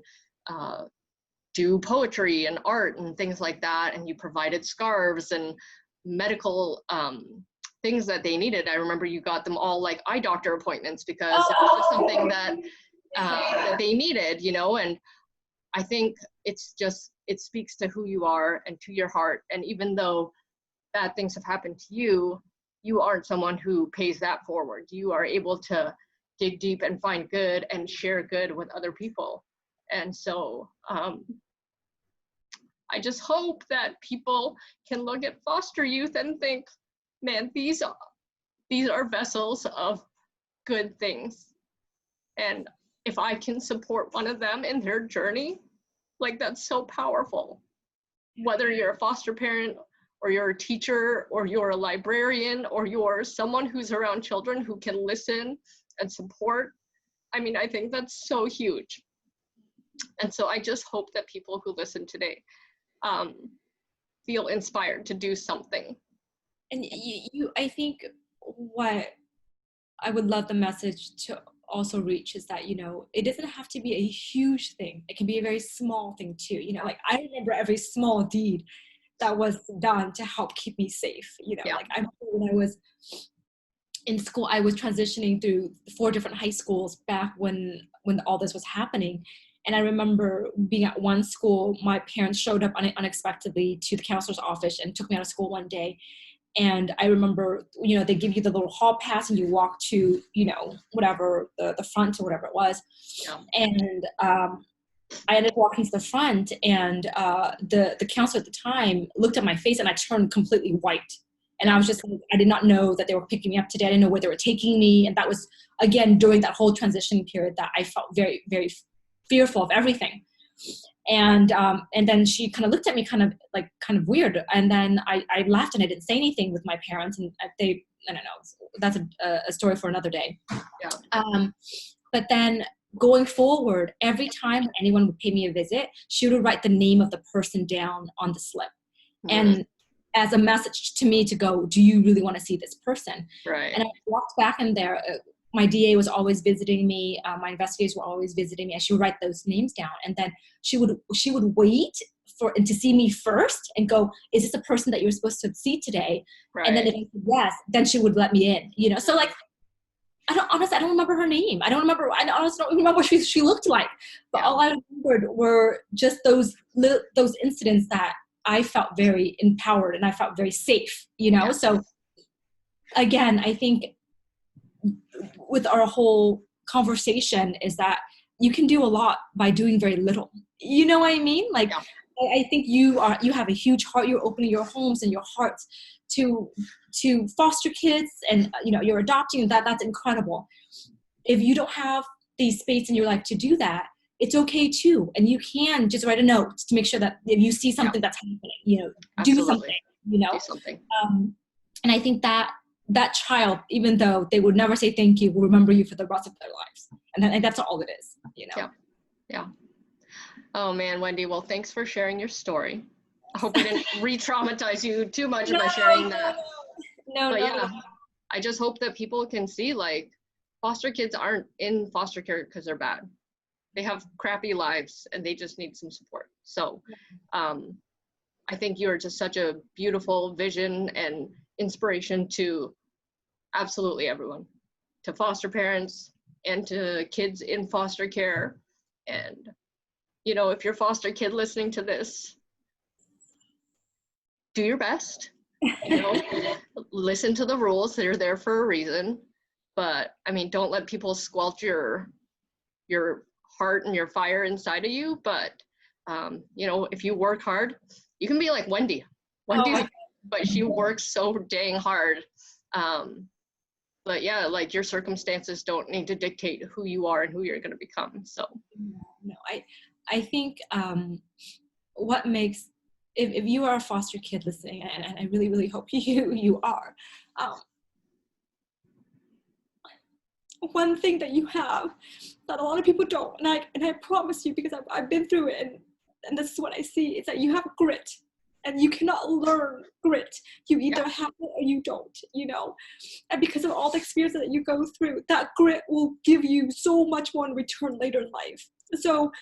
do poetry and art and things like that. And you provided scarves and medical things that they needed. I remember you got them all like eye doctor appointments because it was just something that that they needed, you know. And I think it speaks to who you are and to your heart. And even though bad things have happened to you, you aren't someone who pays that forward. You are able to dig deep and find good and share good with other people. And so I just hope that people can look at foster youth and think, man, these are vessels of good things. And if I can support one of them in their journey, like that's so powerful. Whether you're a foster parent or you're a teacher or you're a librarian or you're someone who's around children who can listen and support, I mean, I think that's so huge. And so I just hope that people who listen today feel inspired to do something. And I think what I would love the message to also reach is that, you know, it doesn't have to be a huge thing. It can be a very small thing too. You know, like I remember every small deed that was done to help keep me safe. You know, like I remember when I was in school, I was transitioning through 4 different high schools back when all this was happening. And I remember being at one school, my parents showed up unexpectedly to the counselor's office and took me out of school one day. And I remember, you know, they give you the little hall pass and you walk to, you know, whatever, the front or whatever it was. Yeah. And I ended up walking to the front, and the counselor at the time looked at my face and I turned completely white. And I was just, I did not know that they were picking me up today. I didn't know where they were taking me. And that was, again, during that whole transition period that I felt very, very fearful of everything. And then she kind of looked at me kind of weird. And then I laughed and I didn't say anything with my parents. And I don't know, that's a story for another day. Yeah. But then going forward, every time anyone would pay me a visit, she would write the name of the person down on the slip. Mm-hmm. And as a message to me to go, do you really want to see this person? Right. And I walked back in there. My DA was always visiting me. My investigators were always visiting me. And she would write those names down. And then she would wait to see me first and go, is this a person that you're supposed to see today? Right. And then if I said yes, then she would let me in. You know, so like, I don't remember her name. I honestly don't remember what she looked like. But all I remembered were just those incidents that I felt very empowered and I felt very safe, you know? Yeah. So again, I think with our whole conversation is that you can do a lot by doing very little. You know what I mean? Like, I think you have a huge heart. You're opening your homes and your hearts to foster kids, and you know, you're adopting, and that's incredible. If you don't have the space in your life to do that, it's okay too. And you can just write a note to make sure that if you see something that's happening, you know, do something, you know. Do something. And I think that child, even though they would never say thank you, will remember you for the rest of their lives. And that's all it is, you know. Yeah. Oh man, Wendy, well, thanks for sharing your story. I hope I didn't re-traumatize you too much by sharing that. No. I just hope that people can see, like, foster kids aren't in foster care because they're bad. They have crappy lives and they just need some support. So I think you're just such a beautiful vision and inspiration to absolutely everyone, to foster parents and to kids in foster care. And, you know, if you're a foster kid listening to this, do your best, you know, listen to the rules. They're there for a reason. But I mean, don't let people squelch your heart and your fire inside of you. But, you know, if you work hard, you can be like Wendy. But she works so dang hard. But yeah, like your circumstances don't need to dictate who you are and who you're going to become. So No, I think what makes, if you are a foster kid listening, and I really, really hope you are, one thing that you have that a lot of people don't, and I promise you, because I've been through it, and this is what I see, is that you have grit, and you cannot learn grit. You either have it or you don't, you know? And because of all the experience that you go through, that grit will give you so much more in return later in life. So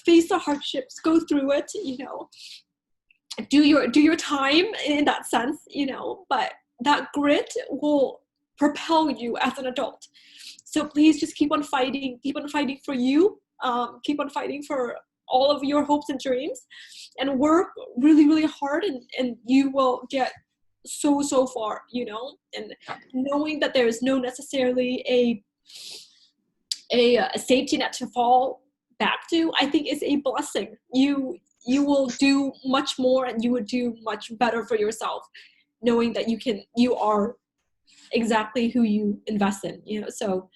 face the hardships, go through it, you know, do your time in that sense, you know, but that grit will propel you as an adult. So please just keep on fighting for you, keep on fighting for all of your hopes and dreams, and work really, really hard, and you will get so far, you know. And knowing that there is no necessarily a safety net to fall back to, I think is a blessing. You will do much more, and you would do much better for yourself, knowing that you are exactly who you invest in, you know. So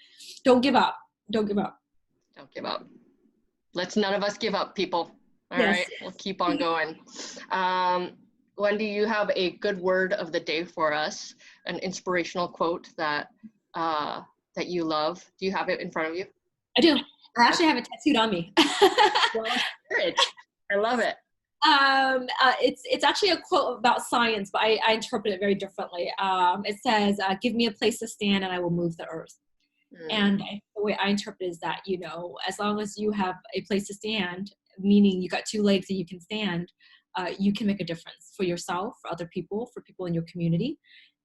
don't give up. Don't give up. don't give up. Let's none of us give up, people. All Yes. right, we'll keep on going. Wendy, you have a good word of the day for us, an inspirational quote that that you love. Do you have it in front of you? I do. I actually have it tattooed on me. Well, courage. I love it. It's actually a quote about science, but I interpret it very differently. It says, "Give me a place to stand, and I will move the earth." And the way I interpret it is that, you know, as long as you have a place to stand, meaning you got two legs that you can stand, you can make a difference for yourself, for other people, for people in your community.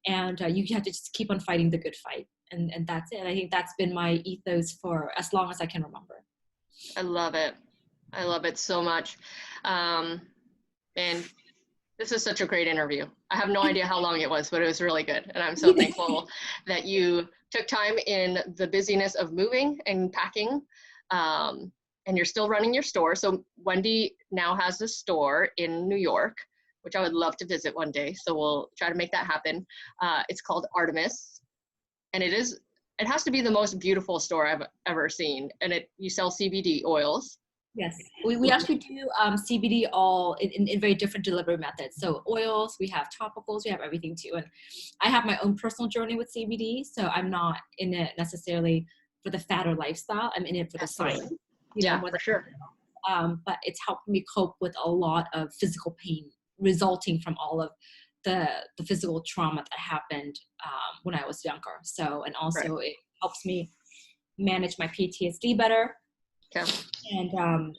And you have to just keep on fighting the good fight. And that's it. I think that's been my ethos for as long as I can remember. I love it. I love it so much. And this is such a great interview. I have no idea how long it was, but it was really good. And I'm so thankful that you took time in the busyness of moving and packing. And you're still running your store. So Wendy now has a store in New York, which I would love to visit one day. So we'll try to make that happen. It's called Artemis. And it has to be the most beautiful store I've ever seen. And you sell CBD oils. Yes, we actually do CBD all in very different delivery methods. So oils, we have topicals, we have everything too. And I have my own personal journey with CBD, so I'm not in it necessarily for the fatter lifestyle. I'm in it for the science. Yeah, for sure. But it's helped me cope with a lot of physical pain resulting from all of the physical trauma that happened when I was younger. So, and also it helps me manage my PTSD better. Okay.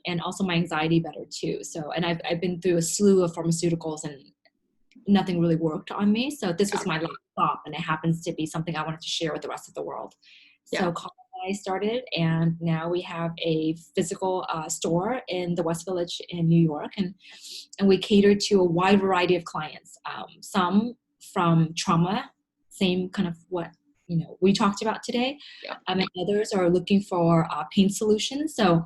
And also my anxiety better too. So, and I've been through a slew of pharmaceuticals and nothing really worked on me. So this was my last stop, and it happens to be something I wanted to share with the rest of the world. So I started, and now we have a physical store in the West Village in New York, and we cater to a wide variety of clients. Some from trauma, same kind of what we talked about today, and others are looking for pain solutions. So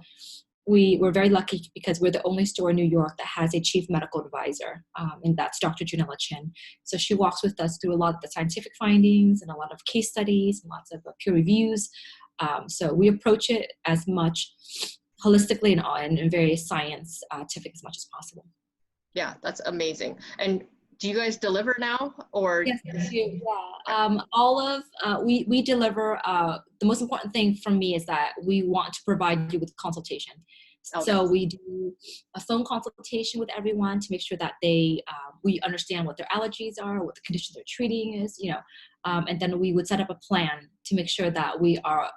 we're very lucky because we're the only store in New York that has a chief medical advisor, and that's Dr. Junella Chin. So she walks with us through a lot of the scientific findings and a lot of case studies and lots of peer reviews. So we approach it as much holistically and very scientific as much as possible. Yeah, that's amazing. And do you guys deliver now, or? Yes, we do. Yeah. We deliver. The most important thing for me is that we want to provide you with consultation. So we do a phone consultation with everyone to make sure that we understand what their allergies are, what the condition they're treating is, and then we would set up a plan to make sure that we are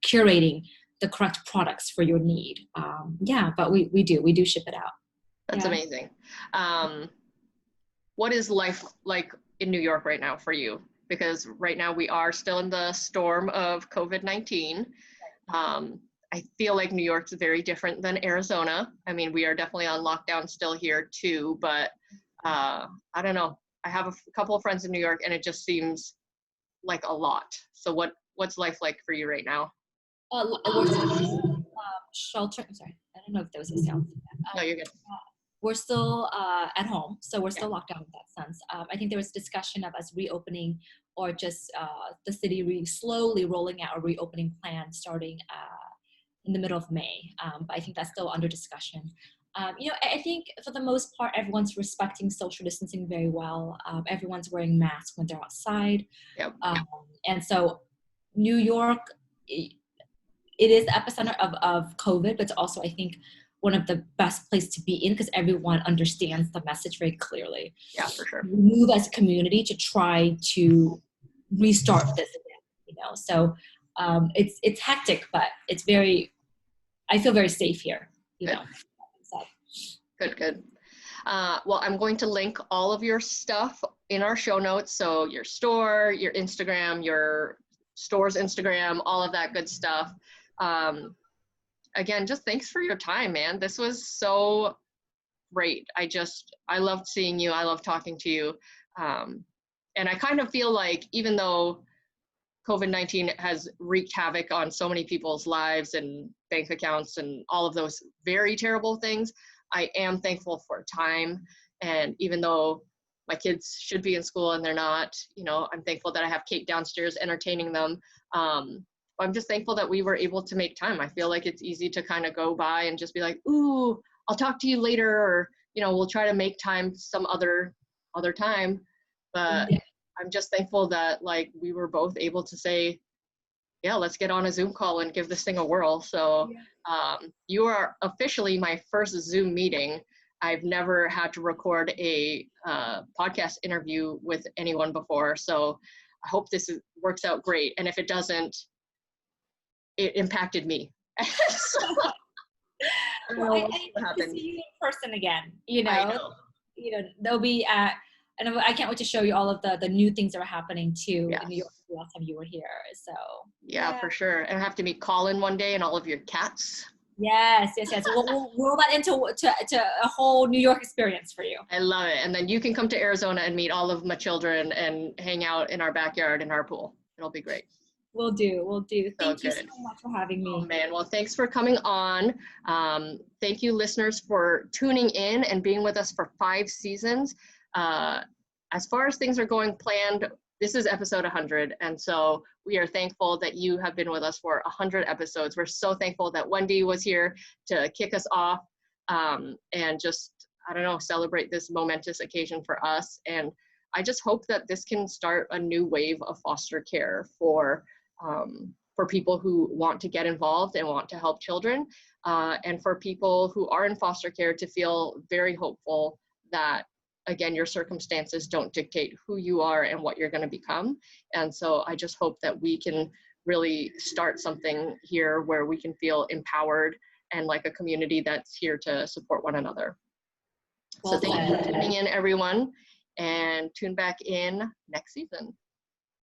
curating the correct products for your need. But we do ship it out. That's amazing. What is life like in New York right now for you? Because right now we are still in the storm of COVID-19. I feel like New York's very different than Arizona. I mean, we are definitely on lockdown still here too, but I don't know. I have a couple of friends in New York, and it just seems like a lot. So what's life like for you right now? Shelter. I'm sorry. I don't know if there was a sound. No, you're good. we're still at home, so we're still locked down in that sense. I think there was discussion of us reopening, or just the city slowly rolling out a reopening plan starting in the middle of May. But I think that's still under discussion. I think for the most part, everyone's respecting social distancing very well. Everyone's wearing masks when they're outside. Yep. And so New York, it is the epicenter of COVID, but it's also, I think, one of the best places to be in, because everyone understands the message very clearly. Yeah, for sure. We move as a community to try to restart this again, So it's hectic, but I feel very safe here, Good. Well, I'm going to link all of your stuff in our show notes. So your store, your Instagram, your store's Instagram, all of that good stuff. Again, just thanks for your time, man. This was so great. I loved seeing you. I love talking to you. And I kind of feel like, even though COVID-19 has wreaked havoc on so many people's lives and bank accounts and all of those very terrible things, I am thankful for time. And even though my kids should be in school and they're not, I'm thankful that I have Kate downstairs entertaining them. I'm just thankful that we were able to make time. I feel like it's easy to kind of go by and just be like, ooh, I'll talk to you later, or, we'll try to make time some other time. But I'm just thankful that we were both able to say, yeah, let's get on a Zoom call and give this thing a whirl. So you are officially my first Zoom meeting. I've never had to record a podcast interview with anyone before. So I hope this works out great. And if it doesn't, it impacted me. Well, I need to see you in person again. I know. There'll be and I can't wait to show you all of the new things that are happening too in New York the last time you were here. So yeah, for sure. And I have to meet Colin one day and all of your cats. Yes. We'll roll that into a whole New York experience for you. I love it. And then you can come to Arizona and meet all of my children and hang out in our backyard in our pool. It'll be great. We'll do. Thank you so much for having me. Oh man, well, thanks for coming on. Thank you, listeners, for tuning in and being with us for 5 seasons. As far as things are going planned, this is episode 100. And so we are thankful that you have been with us for 100 episodes. We're so thankful that Wendy was here to kick us off and just, celebrate this momentous occasion for us. And I just hope that this can start a new wave of foster care for people who want to get involved and want to help children, and for people who are in foster care to feel very hopeful that, again, your circumstances don't dictate who you are and what you're going to become. And so I just hope that we can really start something here where we can feel empowered and like a community that's here to support one another. So thank you for tuning in, everyone, and tune back in next season.